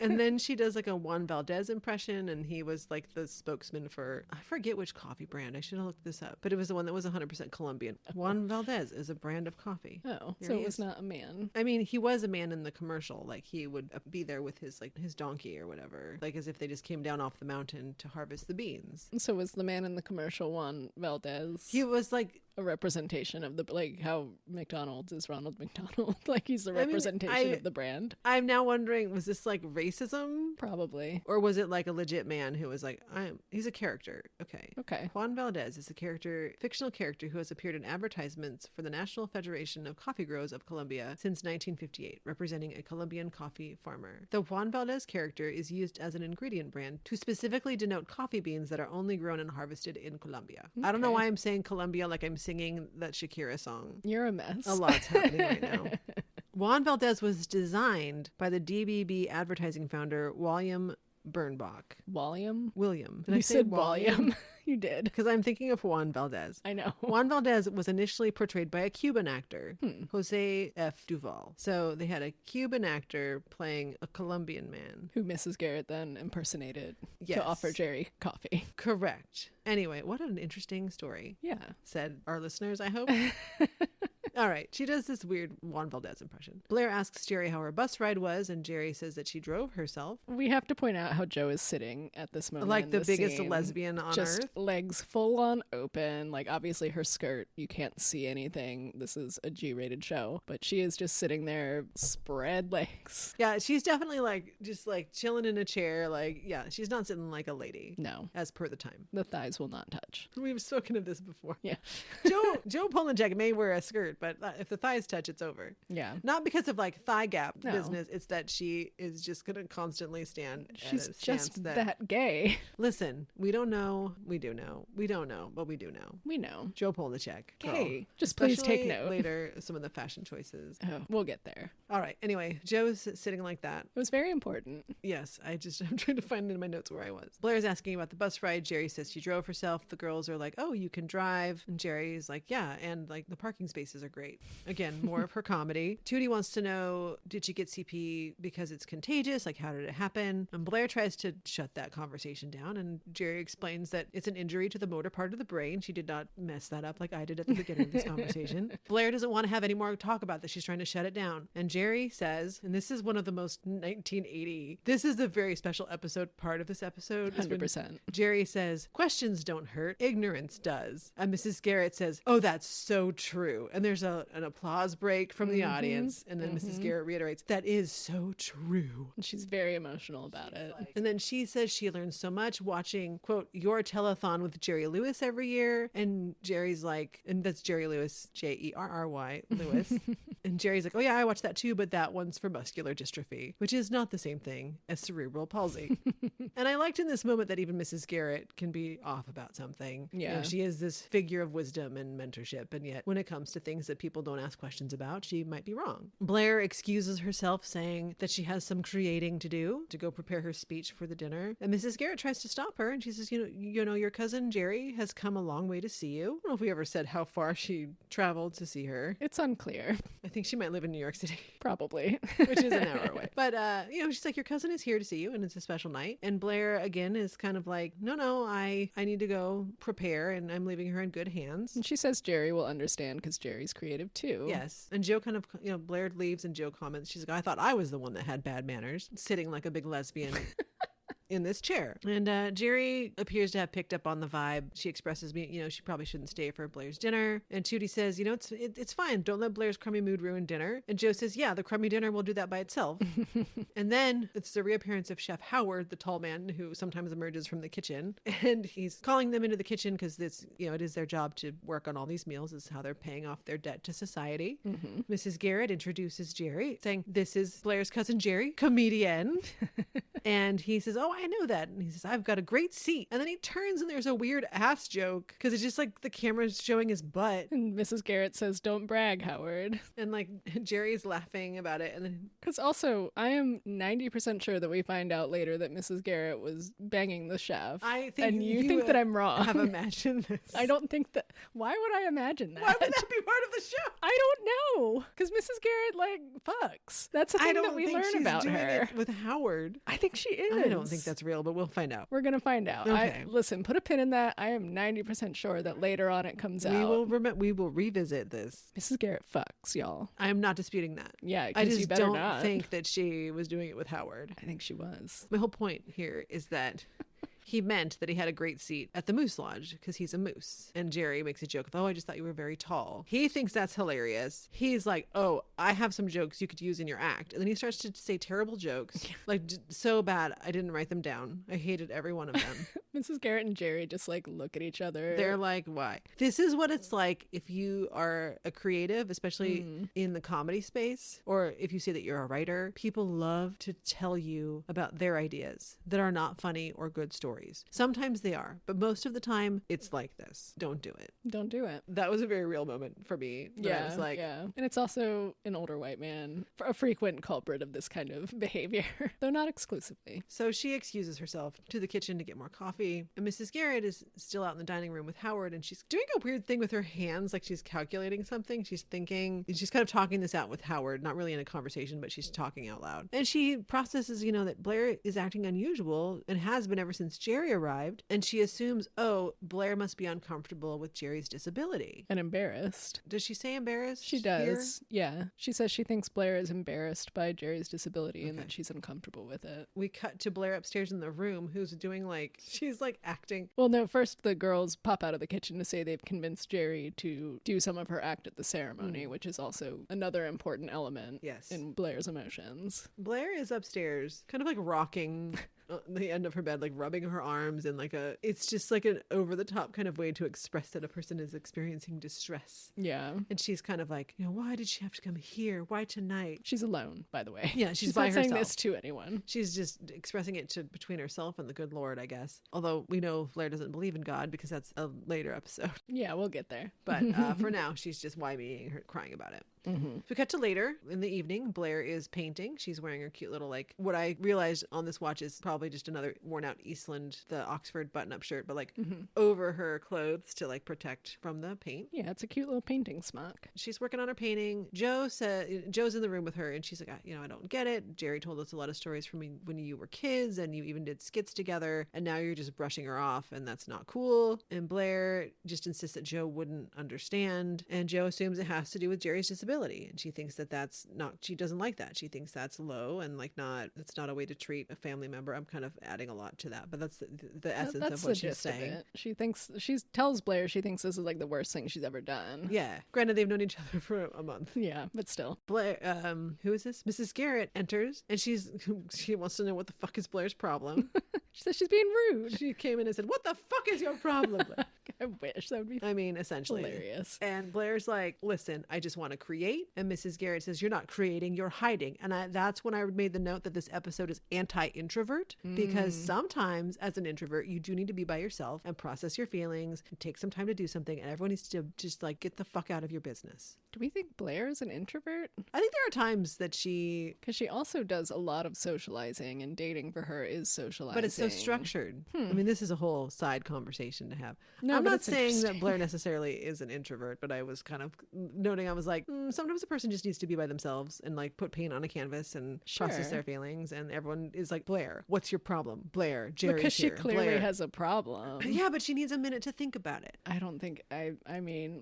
And then she does like a Juan Valdez impression, and he was like the spokesman for, I forget which coffee brand. I should have looked this up. But it was the one that was 100% Colombian. Juan Valdez is a brand of coffee. Oh, Here so he it was is. not a man. I mean, he was a man in the commercial. Like, he would be there with his donkey or whatever. Like, as if they just came down off the mountain to harvest the beans. So was the man in the commercial Juan Valdez He was like... a representation of the, like, how McDonald's is Ronald McDonald? Like, he's the representation of the brand? I'm now wondering, was this like racism? Probably. Or was it like a legit man who was like, he's a character. Okay. Juan Valdez is a fictional character who has appeared in advertisements for the National Federation of Coffee Growers of Colombia since 1958, representing a Colombian coffee farmer. The Juan Valdez character is used as an ingredient brand to specifically denote coffee beans that are only grown and harvested in Colombia. I don't know why I'm saying Colombia like I'm singing that Shakira song. You're a mess. A lot's happening right now. Juan Valdez was designed by the DBB advertising founder William Bernbach. William? Did You I say said William. You did. Because I'm thinking of Juan Valdez. I know. Juan Valdez was initially portrayed by a Cuban actor, Jose F. Duval. So they had a Cuban actor playing a Colombian man. Who Mrs. Garrett then impersonated Yes. to offer Geri coffee. Correct. Anyway, what an interesting story. Yeah. Said our listeners, I hope. All right. She does this weird Juan Valdez impression. Blair asks Geri how her bus ride was, and Geri says that she drove herself. We have to point out how Joe is sitting at this moment. Like in the biggest scene. lesbian on Just earth. legs full on open. Like, obviously her skirt, you can't see anything. This is a G-rated show. But she is just sitting there, spread legs. Yeah, she's definitely like just like chilling in a chair. Like, yeah, she's not sitting like a lady. No. As per the time. The thighs will not touch. We've spoken of this before. Yeah. Joe Polnicek may wear a skirt, but if the thighs touch, it's over. Yeah. Not because of like thigh gap No. business. It's that she is just going to constantly stand at She's a stance just that gay. Listen, we don't know. We do know. We don't know, but we do know. We know. Joe Polnicek. Hey, just please take Especially note. later, some of the fashion choices. Oh, we'll get there. All right. Anyway, Joe's sitting like that. It was very important. Yes, I'm trying to find in my notes where I was. Blair's asking about the bus ride. Jerry says she drove herself. The girls are like, oh, you can drive. And Jerry's like, yeah. And like the parking spaces are great. Again, more of her comedy. Tootie wants to know, did she get CP because it's contagious? Like, how did it happen? And Blair tries to shut that conversation down. And Jerry explains that it's an injury to the motor part of the brain. She did not mess that up like I did at the beginning of this conversation. Blair doesn't want to have any more talk about this. She's trying to shut it down. And Jerry says, and this is one of the most 1980, this is a very special episode, part of this episode. 100%. Jerry says, questions don't hurt, ignorance does. And Mrs. Garrett says, oh, that's so true. And there's an applause break from the audience. And then Mrs. Garrett reiterates, that is so true. And she's very emotional about it. And then she says she learns so much watching, quote, your telethon with Jerry Lewis every year. And Jerry's like, and that's Jerry Lewis, Jerry Lewis. And Jerry's like, oh yeah, I watched that too, but that one's for muscular dystrophy, which is not the same thing as cerebral palsy. And I liked in this moment that even Mrs. Garrett can be off about something. Yeah. You know, she is this figure of wisdom and mentorship, and yet when it comes to things that people don't ask questions about, she might be wrong. Blair excuses herself, saying that she has some creating to do to go prepare her speech for the dinner. And Mrs. Garrett tries to stop her, and she says, you know, your cousin Geri has come a long way to see you. I don't know if we ever said how far she traveled to see her. It's unclear. I think she might live in New York City. Probably. Which is an hour away. But, she's like, your cousin is here to see you, and it's a special night. And Blair, again, is kind of like, no, I need to go prepare, and I'm leaving her in good hands. And she says Jerry will understand because Jerry's creative too. Yes. And Joe kind of, Blair leaves, and Joe comments, she's like, I thought I was the one that had bad manners, sitting like a big lesbian. In this chair. And Geri appears to have picked up on the vibe. She expresses she probably shouldn't stay for Blair's dinner. And Tootie says, it's fine. Don't let Blair's crummy mood ruin dinner. And Joe says, yeah, the crummy dinner will do that by itself. And then it's the reappearance of Chef Howard, the tall man who sometimes emerges from the kitchen. And he's calling them into the kitchen because this, it is their job to work on all these meals. It's how they're paying off their debt to society. Mm-hmm. Mrs. Garrett introduces Geri, saying, this is Blair's cousin Geri, comedian. And he says, oh, I know that. And he says, I've got a great seat. And then he turns and there's a weird ass joke because it's just like the camera's showing his butt. And Mrs. Garrett says, don't brag, Howard. And like Jerry's laughing about it. And then because also I am 90% sure that we find out later that Mrs. Garrett was banging the chef. I think and you think that I'm wrong. Have imagined this. I don't think that. Why would I imagine that? Why would that be part of the show? I don't know. Because Mrs. Garrett like fucks. That's the thing that we learn about her. With Howard. I think she is. I don't think that's real, but we'll find out. We're going to find out. Okay. Listen, put a pin in that. I am 90% sure that later on it comes out. We will revisit this. Mrs. Garrett fucks, y'all. I am not disputing that. Yeah, I just you better don't not. think that she was doing it with Howard. I think she was. My whole point here is that he meant that he had a great seat at the Moose Lodge because he's a moose. And Geri makes a joke of, oh, I just thought you were very tall. He thinks that's hilarious. He's like, oh, I have some jokes you could use in your act. And then he starts to say terrible jokes. Like, so bad, I didn't write them down. I hated every one of them. Mrs. Garrett and Geri just like look at each other. They're like, why? This is what it's like if you are a creative, especially in the comedy space, or if you say that you're a writer. People love to tell you about their ideas that are not funny or good stories. Sometimes they are, but most of the time it's like this. Don't do it. Don't do it. That was a very real moment for me. Yeah, I was like, yeah. And it's also an older white man, a frequent culprit of this kind of behavior, though not exclusively. So she excuses herself to the kitchen to get more coffee. And Mrs. Garrett is still out in the dining room with Howard, and she's doing a weird thing with her hands, like she's calculating something. She's thinking, she's kind of talking this out with Howard, not really in a conversation, but she's talking out loud. And she processes, that Blair is acting unusual and has been ever since Geri arrived, and she assumes, oh, Blair must be uncomfortable with Geri's disability. And embarrassed. Does she say embarrassed? She does. Here? Yeah. She says she thinks Blair is embarrassed by Geri's disability and that she's uncomfortable with it. We cut to Blair upstairs in the room who's doing she's acting. Well, no, first the girls pop out of the kitchen to say they've convinced Geri to do some of her act at the ceremony, which is also another important element in Blair's emotions. Blair is upstairs, kind of rocking the end of her bed, like rubbing her arms and it's just like an over the top kind of way to express that a person is experiencing distress. Yeah. And she's kind of like, why did she have to come here? Why tonight? She's alone, by the way. Yeah, she's by by not herself. saying this to anyone. She's just expressing it between herself and the good Lord, I guess. Although we know Blair doesn't believe in God because that's a later episode. Yeah, we'll get there. But for now, she's just YBing her, crying about it. Mm-hmm. We cut to later in the evening. Blair is painting. She's wearing her cute little, what I realized on this watch is probably just another worn out Eastland, the Oxford button-up shirt, but over her clothes to protect from the paint. Yeah, it's a cute little painting smock. She's working on her painting. Joe's in the room with her, and she's like, I don't get it. Jerry told us a lot of stories from when you were kids, and you even did skits together, and now you're just brushing her off, and that's not cool. And Blair just insists that Joe wouldn't understand, and Joe assumes it has to do with Jerry's disability. And she thinks she doesn't like that. She thinks that's low and it's not a way to treat a family member. I'm kind of adding a lot to that, but that's the essence of what she's saying. She tells Blair she thinks this is the worst thing she's ever done. Yeah. Granted, they've known each other for a month. Yeah, but still. Blair, who is this? Mrs. Garrett enters and she wants to know what the fuck is Blair's problem. She says she's being rude. She came in and said, what the fuck is your problem? I wish that would be essentially hilarious. And Blair's like, listen, I just want to create. And Mrs. Garrett says, you're not creating, you're hiding. And that's when I made the note that this episode is anti-introvert, because sometimes as an introvert, you do need to be by yourself and process your feelings and take some time to do something. And everyone needs to just get the fuck out of your business. Do we think Blair is an introvert? I think there are times that because she also does a lot of socializing, and dating for her is socializing. But it's so structured. This is a whole side conversation to have. No, I'm not saying that Blair necessarily is an introvert, but I was kind of noting, I was like, sometimes a person just needs to be by themselves and put paint on a canvas and process their feelings. And everyone is like, Blair, what's your problem? Blair, Jerry's because she here. clearly Blair has a problem. Yeah, but she needs a minute to think about it. I don't think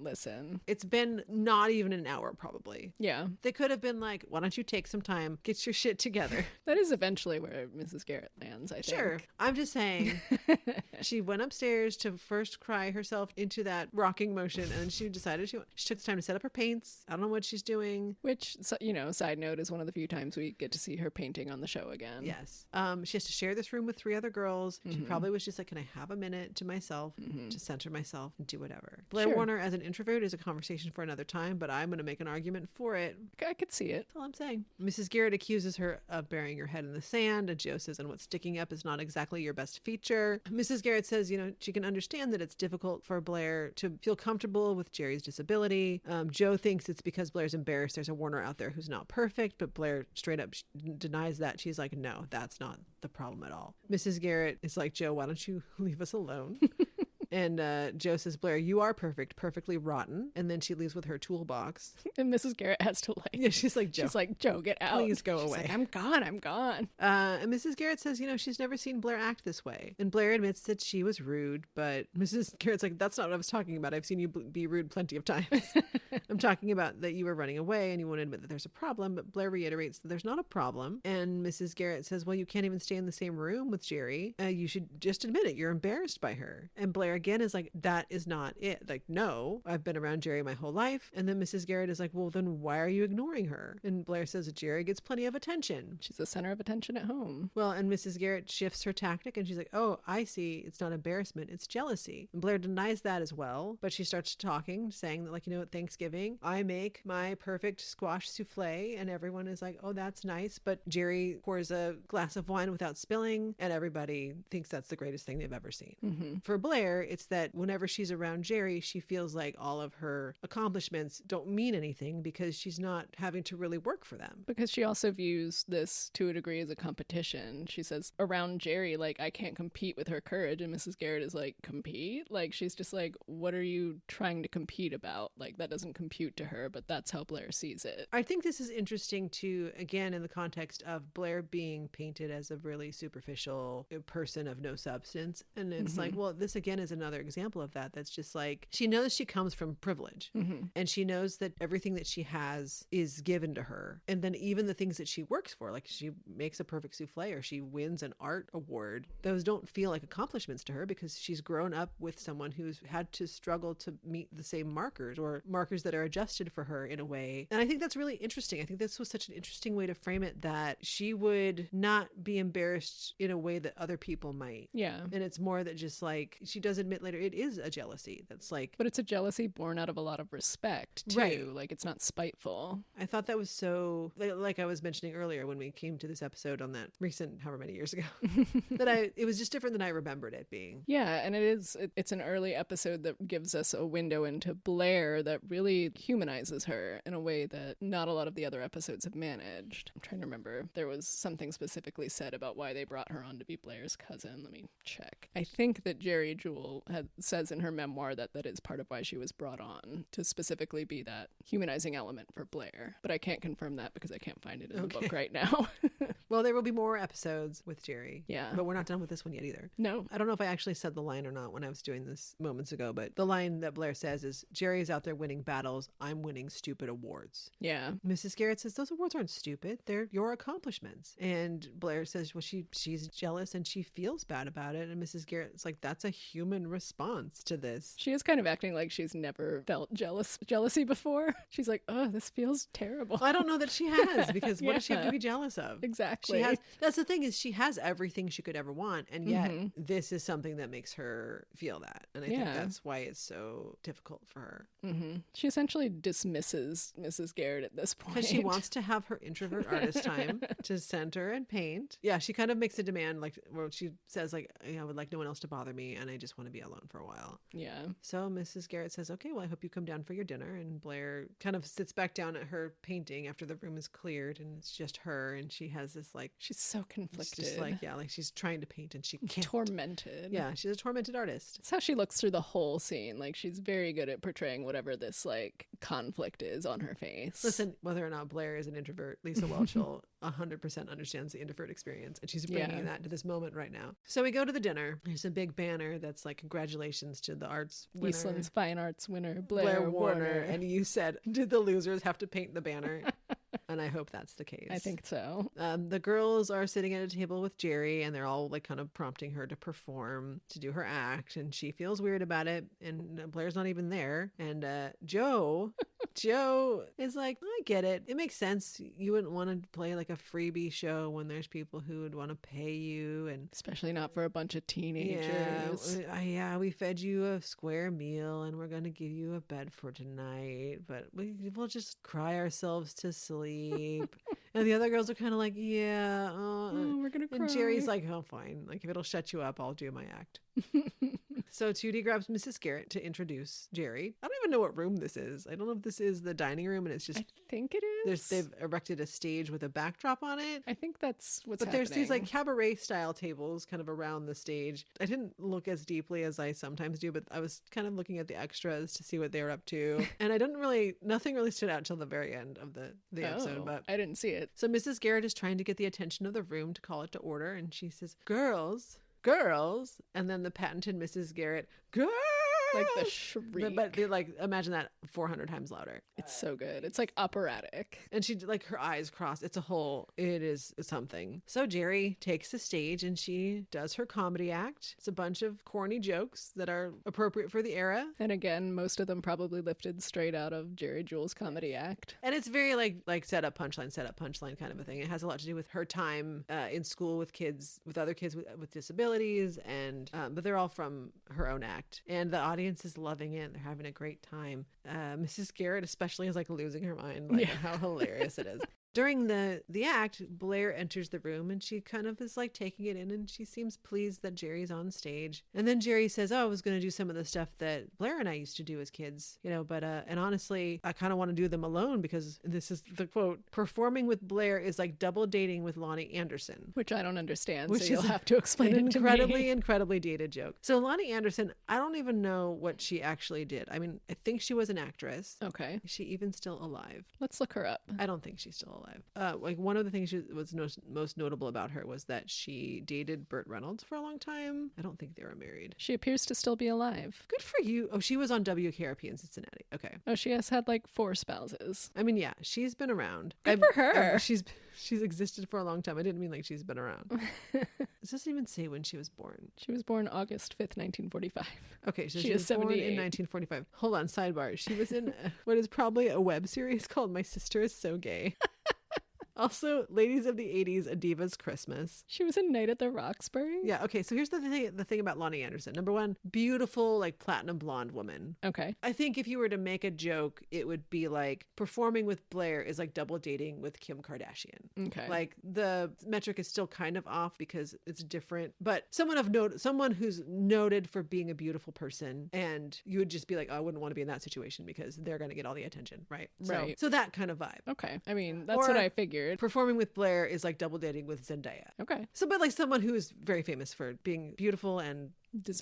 listen. It's been not even an hour, probably. Yeah. They could have been like, why don't you take some time, get your shit together? That is eventually where Mrs. Garrett lands, I think. Sure. I'm just saying, she went upstairs to first cry herself into that rocking motion, and she decided she took the time to set up her paints. I don't know what she's doing. Which, side note, is one of the few times we get to see her painting on the show again. Yes. She has to share this room with 3 other girls. She probably was just like, can I have a minute to myself, to center myself and do whatever? Blair Warner as an introvert is a conversation for another time, but I'm going to make an argument for it. I could see it. That's all I'm saying. Mrs. Garrett accuses her of burying her head in the sand, and Joe says, and what's sticking up is not exactly your best feature. Mrs. Garrett says, she can understand that it's difficult for Blair to feel comfortable with Jerry's disability. Joe thinks it's because Blair's embarrassed there's a Warner out there who's not perfect, but Blair straight up denies that. She's like, no, that's not the problem at all. Mrs. Garrett is like, Joe, why don't you leave us alone? And Joe says, Blair, you are perfect, perfectly rotten. And then she leaves with her toolbox. And Mrs. Garrett has to yeah, she's like, Joe, get out. Please go away. Like, I'm gone. And Mrs. Garrett says, she's never seen Blair act this way. And Blair admits that she was rude, but Mrs. Garrett's like, that's not what I was talking about. I've seen you be rude plenty of times. I'm talking about that you were running away and you won't admit that there's a problem. But Blair reiterates that there's not a problem. And Mrs. Garrett says, well, you can't even stay in the same room with Geri. You should just admit it. You're embarrassed by her. And Blair again is like, that is not it. Like, no, I've been around Geri my whole life. And then Mrs. Garrett is like, well, then why are you ignoring her? And Blair says that Geri gets plenty of attention. She's the center of attention at home. Well, and Mrs. Garrett shifts her tactic and she's like, oh, I see. It's not embarrassment. It's jealousy. And Blair denies that as well. But she starts talking, saying that, at Thanksgiving, I make my perfect squash souffle. And everyone is like, oh, that's nice. But Geri pours a glass of wine without spilling. And everybody thinks that's the greatest thing they've ever seen. For Blair, it's that whenever she's around Geri, she feels like all of her accomplishments don't mean anything because she's not having to really work for them. Because she also views this to a degree as a competition. She says around Geri, I can't compete with her courage. And Mrs. Garrett is like, compete? She's just like, what are you trying to compete about? That doesn't compute to her, but that's how Blair sees it. I think this is interesting too, again, in the context of Blair being painted as a really superficial person of no substance. And it's like, well, this again is another example of that. That's just like, she knows she comes from privilege, and she knows that everything that she has is given to her. And then even the things that she works for, like she makes a perfect souffle or she wins an art award, those don't feel like accomplishments to her because she's grown up with someone who's had to struggle to meet the same markers or markers that are adjusted for her in a way. And I think that's really interesting. I think this was such an interesting way to frame it, that she would not be embarrassed in a way that other people might. Yeah. And it's more that just like, she does admit later, it is a jealousy that's like, But it's a jealousy born out of a lot of respect too. Right. Like it's not spiteful. I thought that was so, like I was mentioning earlier when we came to this episode on that recent, however many years ago, that it was just different than I remembered it being. Yeah, and it's an early episode that gives us a window into Blair that really humanizes her in a way that not a lot of the other episodes have managed. I'm trying to remember. There was something specifically said about why they brought her on to be Blair's cousin. Let me check. I think that Geri Jewell says in her memoir that is part of why she was brought on, to specifically be that humanizing element for Blair. But I can't confirm that because I can't find it in the book right now. Well, there will be more episodes with Geri. Yeah. But we're not done with this one yet either. No. I don't know if I actually said the line or not when I was doing this moments ago, but the line that Blair says is, Geri's out there winning battles, I'm winning stupid awards. Yeah. Mrs. Garrett says, those awards aren't stupid, they're your accomplishments. And Blair says, well, she's jealous and she feels bad about it. And Mrs. Garrett's like, that's a human response to this. She is kind of acting like she's never felt jealousy before. She's like, oh, this feels terrible. I don't know that she has, because what does she have to be jealous of? Exactly. She has, that's the thing, is she has everything she could ever want, and yet this is something that makes her feel that. And I think that's why it's so difficult for her. She essentially dismisses Mrs. Garrett at this point. Because she wants to have her introvert artist time to center and paint. Yeah, she kind of makes a demand, like, where she says, like, I would like no one else to bother me, and I just want to be alone for a while. Yeah. So Mrs. Garrett says, okay, well, I hope you come down for your dinner. And Blair kind of sits back down at her painting after the room is cleared, and it's just her, and she has this, like, she's so conflicted. It's just like, yeah, like she's trying to paint and she can't. Tormented. Yeah, she's a tormented artist. That's how she looks through the whole scene. Like, she's very good at portraying whatever this, like, conflict is on her face. Listen, whether or not Blair is an introvert, Lisa Whelchel 100% understands the introvert experience, and she's bringing that to this moment right now. So we go to the dinner. There's a big banner that's like, congratulations to the arts winner, Eastland's Fine Arts winner, Blair Warner. And you said, did the losers have to paint the banner? And I hope that's the case. I think so. The girls are sitting at a table with Geri, and they're all like kind of prompting her to perform, to do her act, and she feels weird about it, and Blair's not even there. And Joe is like, I get it. It makes sense. You wouldn't want to play like a freebie show when there's people who would want to pay you, and especially not for a bunch of teenagers. Yeah, we fed you a square meal, and we're going to give you a bed for tonight, but we'll just cry ourselves to sleep. And the other girls are kind of like, yeah, we're gonna cry. And Geri's like, oh, fine. Like, if it'll shut you up, I'll do my act. So Tootie grabs Mrs. Garrett to introduce Geri. I don't even know what room this is. I don't know if this is the dining room, and it's just... I think it is. They've erected a stage with a backdrop on it. I think that's what's happening. But there's these like cabaret-style tables kind of around the stage. I didn't look as deeply as I sometimes do, but I was kind of looking at the extras to see what they were up to. And nothing really stood out until the very end of the episode. But I didn't see it. So Mrs. Garrett is trying to get the attention of the room to call it to order, and she says, girls, and then the patented Mrs. Garrett, girls, like the shriek. But they like, imagine that 400 times louder. It's so good. It's like operatic. And she, like, her eyes cross. It is something. So Geri takes the stage and she does her comedy act. It's a bunch of corny jokes that are appropriate for the era. And again, most of them probably lifted straight out of Geri Jewell's comedy act. And it's very like set up punchline kind of a thing. It has a lot to do with her time in school with other kids with disabilities, and but they're all from her own act. And the audience is loving it. They're having a great time. Mrs. Garrett especially is like losing her mind, like how hilarious it is. During the act, Blair enters the room, and she kind of is like taking it in, and she seems pleased that Geri's on stage. And then Geri says, I was going to do some of the stuff that Blair and I used to do as kids, but and honestly, I kind of want to do them alone, because this is the quote, performing with Blair is like double dating with Lonnie Anderson. Which I don't understand, so you'll have to explain it to me. Incredibly dated joke. So Lonnie Anderson, I don't even know what she actually did. I mean, I think she was an actress. Okay. Is she even still alive? Let's look her up. I don't think she's still alive. alive. Like one of the things was most notable about her was that she dated Burt Reynolds for a long time. I don't think they were married. She appears to still be alive. Good for you. Oh, she was on WKRP in Cincinnati. Okay. Oh, she has had like 4 spouses. I mean, yeah, she's been around. Good for her. She's existed for a long time. I didn't mean like she's been around. It doesn't even say when she was born. She was born August 5th, 1945. Okay, so she she is was born 78. in 1945. Hold on, sidebar. She was in what is probably a web series called My Sister Is So Gay. Also, Ladies of the 80s, A Diva's Christmas. She was in Night at the Roxbury? Yeah, okay, so here's the thing about Lonnie Anderson. Number one, beautiful, like platinum blonde woman. Okay. I think if you were to make a joke, it would be like performing with Blair is like double dating with Kim Kardashian. Okay. Like the metric is still kind of off because it's different, but someone of note, someone who's noted for being a beautiful person, and you would just be like, oh, I wouldn't want to be in that situation because they're going to get all the attention, right? Right. So that kind of vibe. Okay. I mean, that's Or what I figured. Performing with Blair is like double dating with Zendaya. Okay. So, but like someone who is very famous for being beautiful and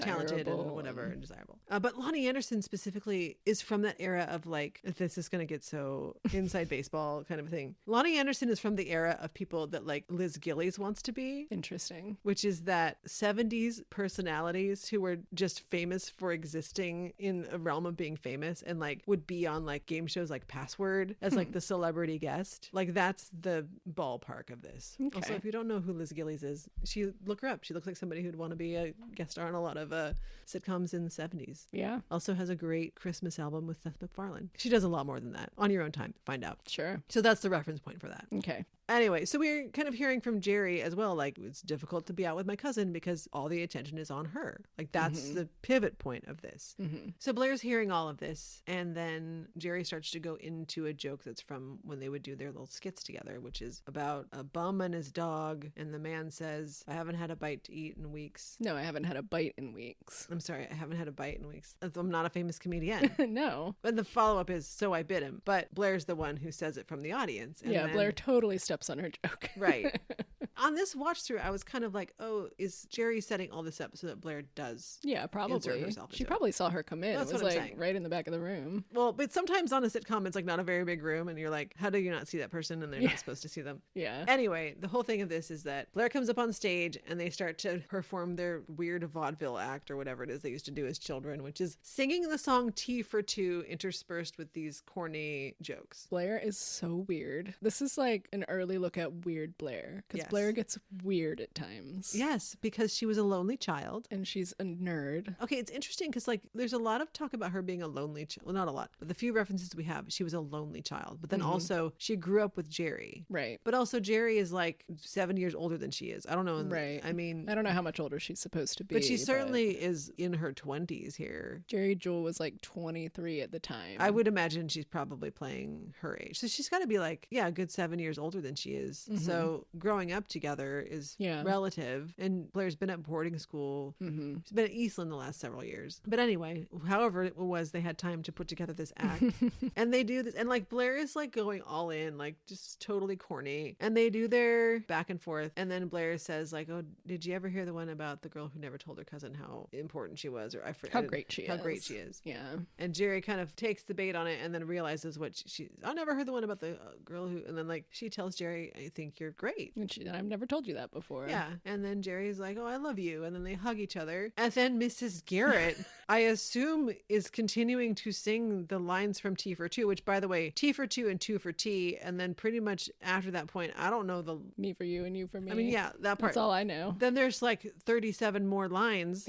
talented and Desirable whatever and desirable. But Lonnie Anderson specifically is from that era of like, this is going to get so inside baseball kind of a thing. Lonnie Anderson is from the era of people that like Liz Gillies wants to be. Interesting. Which is that 70s personalities who were just famous for existing in a realm of being famous and like would be on like game shows like Password as like the celebrity guest. Like that's the ballpark of this. Okay. Also, if you don't know who Liz Gillies is, look her up. She looks like somebody who'd want to be a guest star on a lot of sitcoms in the 70s. Yeah. Also has a great Christmas album with Seth MacFarlane. She does a lot more than that. On your own time, find out. Sure. So that's the reference point for that. Okay. Anyway, so we're kind of hearing from Geri as well, like it's difficult to be out with my cousin because all the attention is on her. Like that's the pivot point of this. So Blair's hearing all of this, and then Geri starts to go into a joke that's from when they would do their little skits together, which is about a bum and his dog, and the man says, I haven't had a bite to eat in weeks. No, I haven't had a bite in weeks. I'm sorry, I haven't had a bite in weeks. I'm not a famous comedian. No. And the follow-up is, so I bit him. But Blair's the one who says it from the audience. And Yeah, then, Blair totally steps on her joke. Right. On this watch through, I was kind of like, oh, is Geri setting all this up so that Blair does Yeah, probably. insert herself She into it? probably saw her come in. That's it was what I'm like saying. right in the back of the room. Well, but sometimes on a sitcom, it's like not a very big room, and you're like, how do you not see that person? And they're not supposed to see them. Yeah. Anyway, the whole thing of this is that Blair comes up on stage and they start to perform their weird vaudeville act or whatever it is they used to do as children, which is singing the song Tea for Two interspersed with these corny jokes. Blair is so weird. This is like an early look at weird Blair, because Yes. Blair gets weird at times. Yes, because she was a lonely child. And she's a nerd. Okay, it's interesting because like there's a lot of talk about her being a lonely child. Well, not a lot, but the few references we have, she was a lonely child. But then also she grew up with Geri. Right. But also Geri is like 7 years older than she is. I don't know. Right. I mean, I don't know how much older she's supposed to be. but she certainly is in her 20s here. Geri Jewell was like 23 at the time. I would imagine she's probably playing her age. So she's got to be like, yeah, a good 7 years older than she is. So growing up together is relative. And Blair's been at boarding school. She's been at Eastland the last several years. But anyway, however it was, they had time to put together this act. And they do this. And like Blair is like going all in, like just totally corny. And they do their back and forth. And then Blair says like, oh, did you ever hear the one about the girl who never told her cousin how important she was? Or I forget how great she is. How great she is. Yeah. And Geri kind of takes the bait on it and then realizes what I never heard the one about the girl who, and then like she tells Geri, I think you're great. And I've never told you that before. Yeah. And then Geri's like, oh, I love you. And then they hug each other. And then Mrs. Garrett, I assume, is continuing to sing the lines from Tea for Two, which by the way, Tea for Two and Two for Tea. And then pretty much after that point, I don't know me for you and you for me. I mean, yeah, that part. That's all I know. Then there's like 37 more lines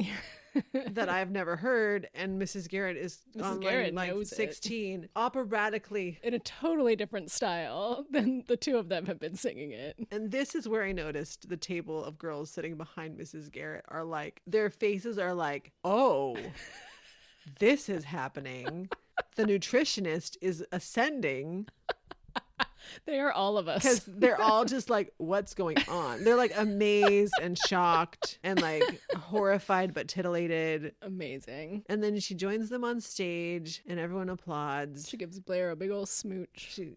that I've never heard, and Mrs. Garrett is on Garrett like knows 16 operatically in a totally different style than the two of them have been singing it. And this is where I noticed the table of girls sitting behind Mrs. Garrett are like, their faces are like, oh, this is happening. The nutritionist is ascending. They are all of us. Because they're all just like, what's going on? They're like amazed and shocked and like horrified but titillated. Amazing. And then she joins them on stage and everyone applauds. She gives Blair a big old smooch. She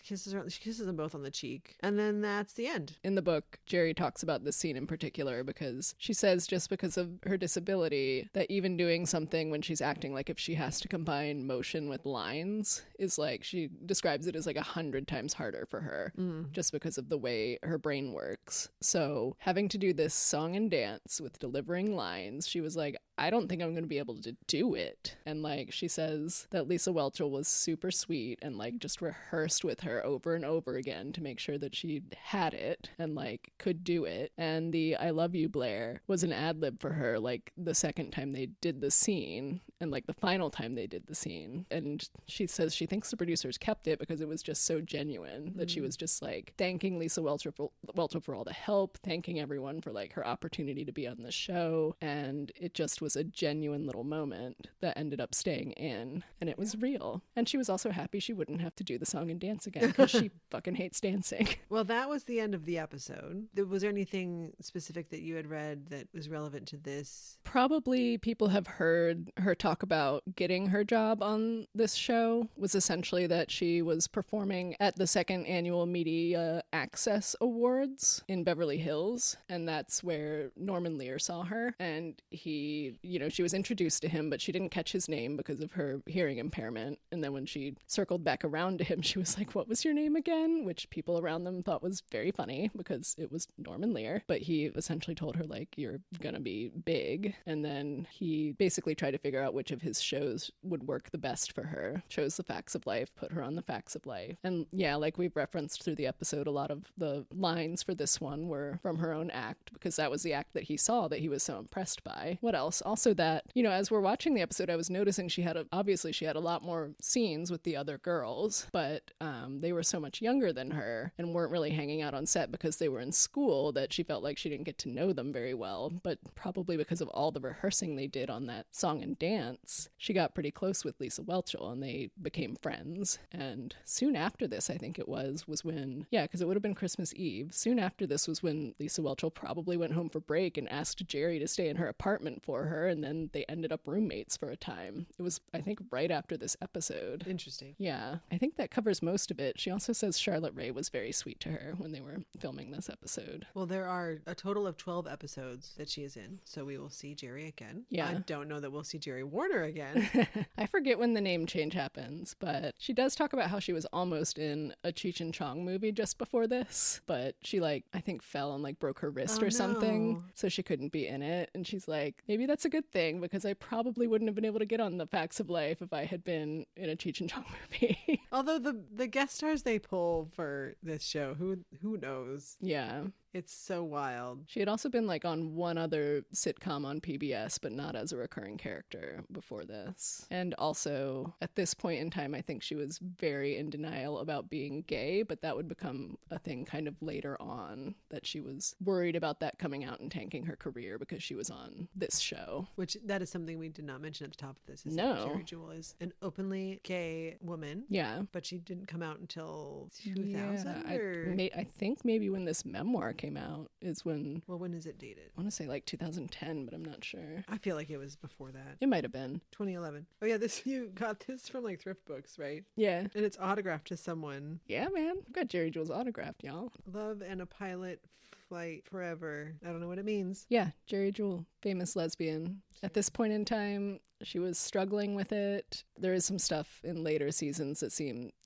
kisses her. She kisses them both on the cheek. And then that's the end. In the book, Geri talks about this scene in particular because she says just because of her disability that even doing something when she's acting, like if she has to combine motion with lines, is like, she describes it as like 100 times times harder for her just because of the way her brain works. So having to do this song and dance with delivering lines, she was like, I don't think I'm going to be able to do it. And like she says that Lisa Whelchel was super sweet and like just rehearsed with her over and over again to make sure that she had it and like could do it. And the I love you Blair was an ad lib for her like the second time they did the scene and like the final time they did the scene. And she says she thinks the producers kept it because it was just so genuine that she was just like thanking Lisa Whelchel for all the help, thanking everyone for like her opportunity to be on the show. And it just was a genuine little moment that ended up staying in, and it was real. And she was also happy she wouldn't have to do the song and dance again because she fucking hates dancing. Well, that was the end of the episode. Was there anything specific that you had read that was relevant to this? Probably people have heard her talk about getting her job on this show was essentially that she was performing at the second annual Media Access Awards in Beverly Hills, and that's where Norman Lear saw her. And he, you know, she was introduced to him, but she didn't catch his name because of her hearing impairment. And then when she circled back around to him, she was like, what was your name again? Which people around them thought was very funny because it was Norman Lear. But he essentially told her, like, you're gonna be big. And then he basically tried to figure out which of his shows would work the best for her. Chose The Facts of Life, put her on The Facts of Life. And yeah, like we've referenced through the episode, a lot of the lines for this one were from her own act because that was the act that he saw that he was so impressed by. What else? Also that, you know, as we're watching the episode, I was noticing she had a lot more scenes with the other girls, but they were so much younger than her and weren't really hanging out on set because they were in school that she felt like she didn't get to know them very well. But probably because of all the rehearsing they did on that song and dance, she got pretty close with Lisa Whelchel and they became friends. And soon after this, I think it was when, yeah, because it would have been Christmas Eve. Soon after this was when Lisa Whelchel probably went home for break and asked Geri to stay in her apartment for her, and then they ended up roommates for a time. It was, I think, right after this episode. Interesting. Yeah, I think that covers most of it. She also says Charlotte Rae was very sweet to her when they were filming this episode. Well, there are a total of 12 episodes that she is in, so we will see Geri again. Yeah. I don't know that we'll see Geri Warner again. I forget when the name change happens, but she does talk about how she was almost in a Cheech and Chong movie just before this, but she, like, I think fell and, like, broke her wrist or something, so she couldn't be in it. And she's like, maybe that's a good thing because I probably wouldn't have been able to get on The Facts of Life if I had been in a Cheech and Chong movie. Although the guest stars they pull for this show, who knows? Yeah. It's so wild. She had also been like on one other sitcom on PBS, but not as a recurring character before this. And also at this point in time, I think she was very in denial about being gay, but that would become a thing kind of later on, that she was worried about that coming out and tanking her career because she was on this show. Which that is something we did not mention at the top of this. Is No. that Geri Jewell is an openly gay woman. Yeah. But she didn't come out until 2000? Yeah, I think maybe when this memoir came out is when... Well, when is it dated? I want to say like 2010, but I'm not sure. I feel like it was before that. It might have been. 2011. Oh yeah, you got this from like thrift books, right? Yeah. And it's autographed to someone. Yeah, man. I've got Geri Jewell's autographed, y'all. Love and a pilot flight forever. I don't know what it means. Yeah, Geri Jewell, famous lesbian. At this point in time, she was struggling with it. There is some stuff in later seasons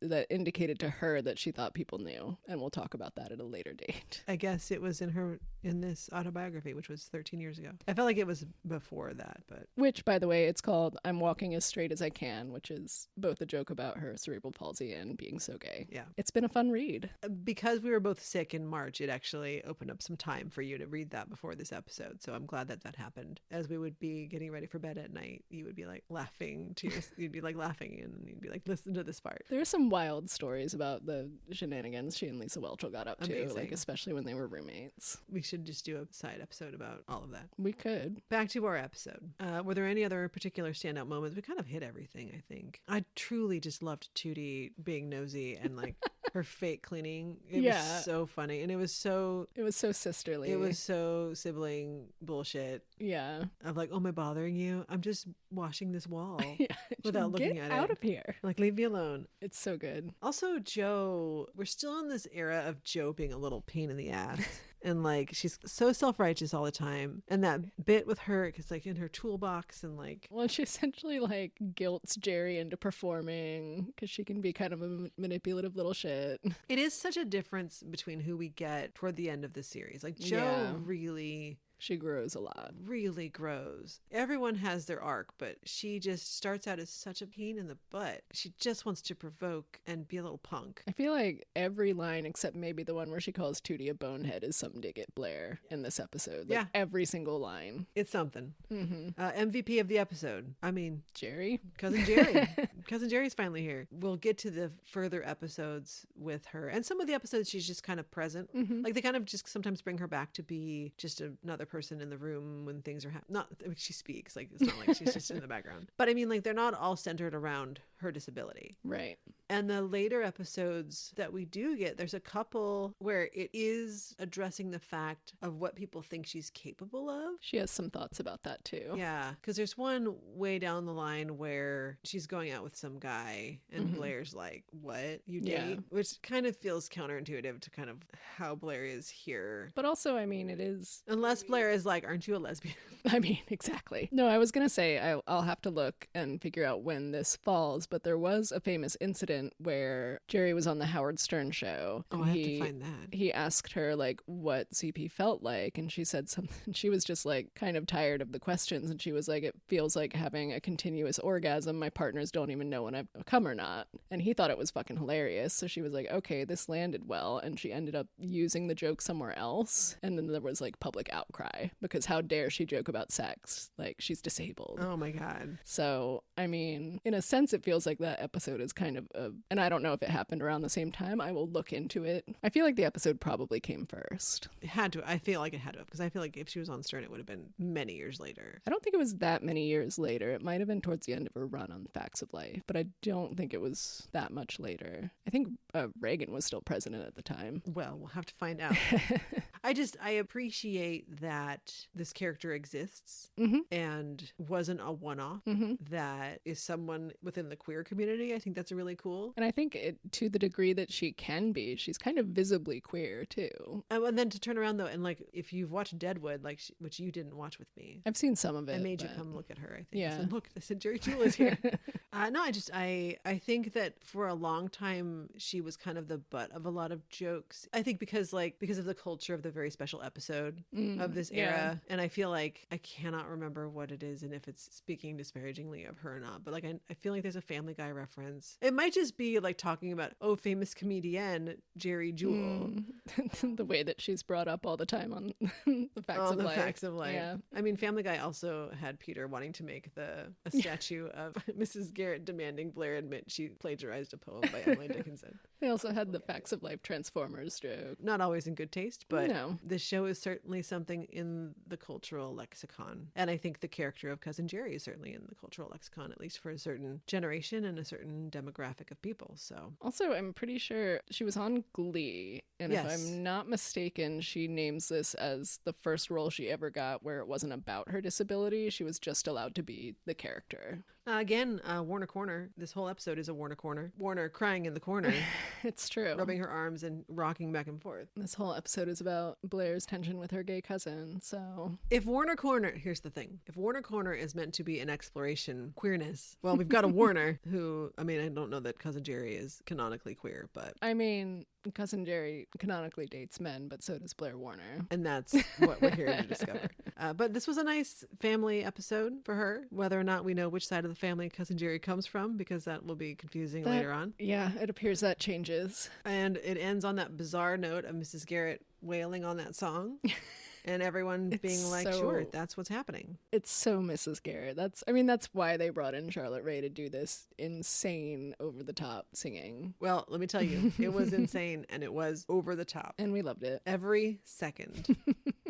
that indicated to her that she thought people knew, and we'll talk about that at a later date. I guess it was in this autobiography, which was 13 years ago. I felt like it was before that, but... Which, by the way, it's called I'm Walking as Straight as I Can, which is both a joke about her cerebral palsy and being so gay. Yeah. It's been a fun read. Because we were both sick in March, it actually opened up some time for you to read that before this episode, so I'm glad that happened. As we would be getting ready for bed at night, you would be like laughing you'd be like laughing and you'd be like, listen to this part. There are some wild stories about the shenanigans she and Lisa Whelchel got up to, Amazing. like especially when they were roommates. We should just do a side episode about all of that. We could. Back to our episode. Were there any other particular standout moments? We kind of hit everything, I think. I truly just loved Tootie being nosy and like her fake cleaning. It was so funny, and it was so sisterly. It was so sibling bullshit. Yeah. Of like, oh, am I bothering you? I'm just washing this wall. Yeah. Without looking at it. Get out of here. Like, leave me alone. It's so good. Also, Joe, we're still in this era of Joe being a little pain in the ass. And like she's so self-righteous all the time. And that bit with her, because like in her toolbox and like, Well, she essentially like guilts Geri into performing because she can be kind of a manipulative little shit. it is such a difference between who we get toward the end of the series. Like Joe Yeah. really She grows a lot. really grows. Everyone has their arc, but she just starts out as such a pain in the butt. She just wants to provoke and be a little punk. I feel like every line except maybe the one where she calls Tootie a bonehead is some dig at Blair in this episode. Like, Yeah. every single line. It's something. Mm-hmm. MVP of the episode. I mean, Geri? Cousin Geri. Cousin Geri's finally here. We'll get to the further episodes with her. And some of the episodes she's just kind of present. Mm-hmm. Like they kind of just sometimes bring her back to be just another person in the room when things are happening. Not, I mean, she speaks. Like it's not like she's just in the background. But I mean, like they're not all centered around her disability. Right. And the later episodes that we do get, there's a couple where it is addressing the fact of what people think she's capable of. She has some thoughts about that too. Yeah, because there's one way down the line where she's going out with some guy and Blair's like, what? You date? Yeah. Which kind of feels counterintuitive to kind of how Blair is here. But also, I mean, it is. Unless Blair is like, aren't you a lesbian? I mean, exactly. No, I was going to say I'll have to look and figure out when this falls, but there was a famous incident where Geri was on the Howard Stern show. Oh, and I have to find that. He asked her, like, what CP felt like, and she said something. She was just, like, kind of tired of the questions, and she was like, it feels like having a continuous orgasm. My partners don't even know when I've come or not. And he thought it was fucking hilarious, so she was like, okay, this landed well, and she ended up using the joke somewhere else, and then there was, like, public outcry, because how dare she joke about sex? Like, she's disabled. Oh my God. So, I mean, in a sense, it feels like that episode is kind of and I don't know if it happened around the same time. I will look into it. I feel like the episode probably came first. It had to. I feel like it had to, because I feel like if she was on Stern, it would have been many years later. I don't think it was that many years later. It might have been towards the end of her run on Facts of Life, but I don't think it was that much later. I think Reagan was still president at the time. Well, we'll have to find out. I appreciate that this character exists and wasn't a one-off, that is someone within the queer community. I think that's really cool. And I think to the degree that she can be, she's kind of visibly queer too. And then to turn around though, and like if you've watched Deadwood, like which you didn't watch with me, I've seen some of it. I made you but- come look at her. I think. Yeah. I said, look, I said Geri Jewell is here. No, I think that for a long time she was kind of the butt of a lot of jokes. I think because of the culture of the very special episode of this era, and I feel like I cannot remember what it is and if it's speaking disparagingly of her or not. But like I feel like there's a Family Guy reference. It might just be like talking about famous comedian Geri Jewell. The way that she's brought up all the time on the Facts of Life. Yeah. I mean, Family Guy also had Peter wanting to make a statue of Mrs. Garrett demanding Blair admit she plagiarized a poem by Emily Dickinson. They also had the Facts of Life Transformers joke. Not always in good taste, but No. this show is certainly something in the cultural lexicon. And I think the character of Cousin Geri is certainly in the cultural lexicon, at least for a certain generation and a certain demographic of people. So Also, I'm pretty sure she was on Glee, and if Yes. I'm not mistaken, she names this as the first role she ever got where it wasn't about her disability. She was just allowed to be the character. again, Warner Corner. This whole episode is a Warner Corner. Warner crying in the corner, It's true. rubbing her arms and rocking back and forth. This whole episode is about Blair's tension with her gay cousin, so... If Warner Corner, here's the thing. If Warner Corner is meant to be an exploration queerness, well, we've got a Warner who, I mean, I don't know that Cousin Geri is canonically queer, but, I mean, Cousin Geri canonically dates men, but so does Blair Warner. and that's what we're here to discover. But this was a nice family episode for her, whether or not we know which side of the family Cousin Geri comes from, because that will be confusing later on. Yeah, it appears that changes. And it ends on that bizarre note of Mrs. Garrett wailing on that song. And everyone being like, sure, that's what's happening. It's so Mrs. Garrett. That's why they brought in Charlotte Rae to do this insane over-the-top singing. Well, let me tell you, it was insane and it was over the top. And we loved it. Every second.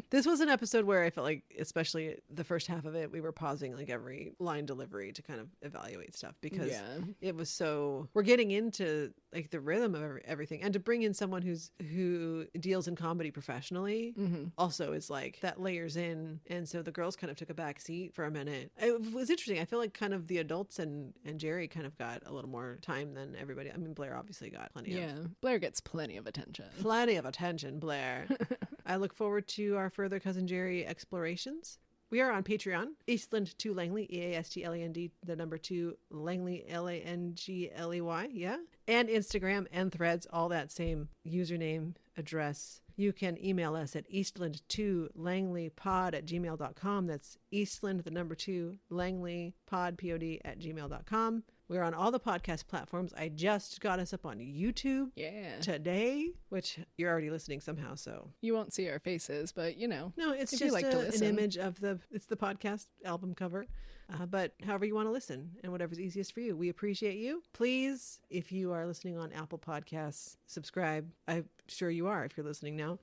This was an episode where I felt like, especially the first half of it, we were pausing like every line delivery to kind of evaluate stuff, because it was so, we're getting into like the rhythm of everything, and to bring in someone who deals in comedy professionally also is like that layers in. And so the girls kind of took a back seat for a minute. It was interesting. I feel like kind of the adults and Geri kind of got a little more time than everybody. I mean, Blair obviously got plenty of Blair gets plenty of attention. Plenty of attention, Blair. I look forward to our further Cousin Geri explorations. We are on Patreon, Eastland 2 Langley, EASTLAND, the number 2 Langley, LANGLEY, yeah? And Instagram and Threads, all that same username, address. You can email us at eastland2langleypod@gmail.com. That's Eastland, the number 2, langleypod, P-O-D, @gmail.com. We're on all the podcast platforms. I just got us up on YouTube today, which you're already listening somehow, so. You won't see our faces, but you know. No, it's if just you like to an image of the podcast album cover. But however you want to listen and whatever's easiest for you. We appreciate you. Please, if you are listening on Apple Podcasts, subscribe. I'm sure you are if you're listening now.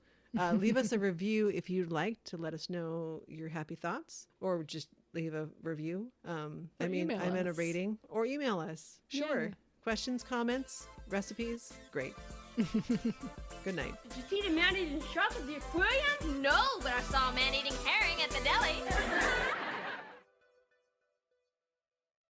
Leave us a review if you'd like to let us know your happy thoughts, or just leave a review. I mean, I meant a rating, or email us. Sure. Yeah. Questions, comments, recipes. Great. Good night. Did you see the man eating shark at the aquarium? No, but I saw a man eating herring at the deli.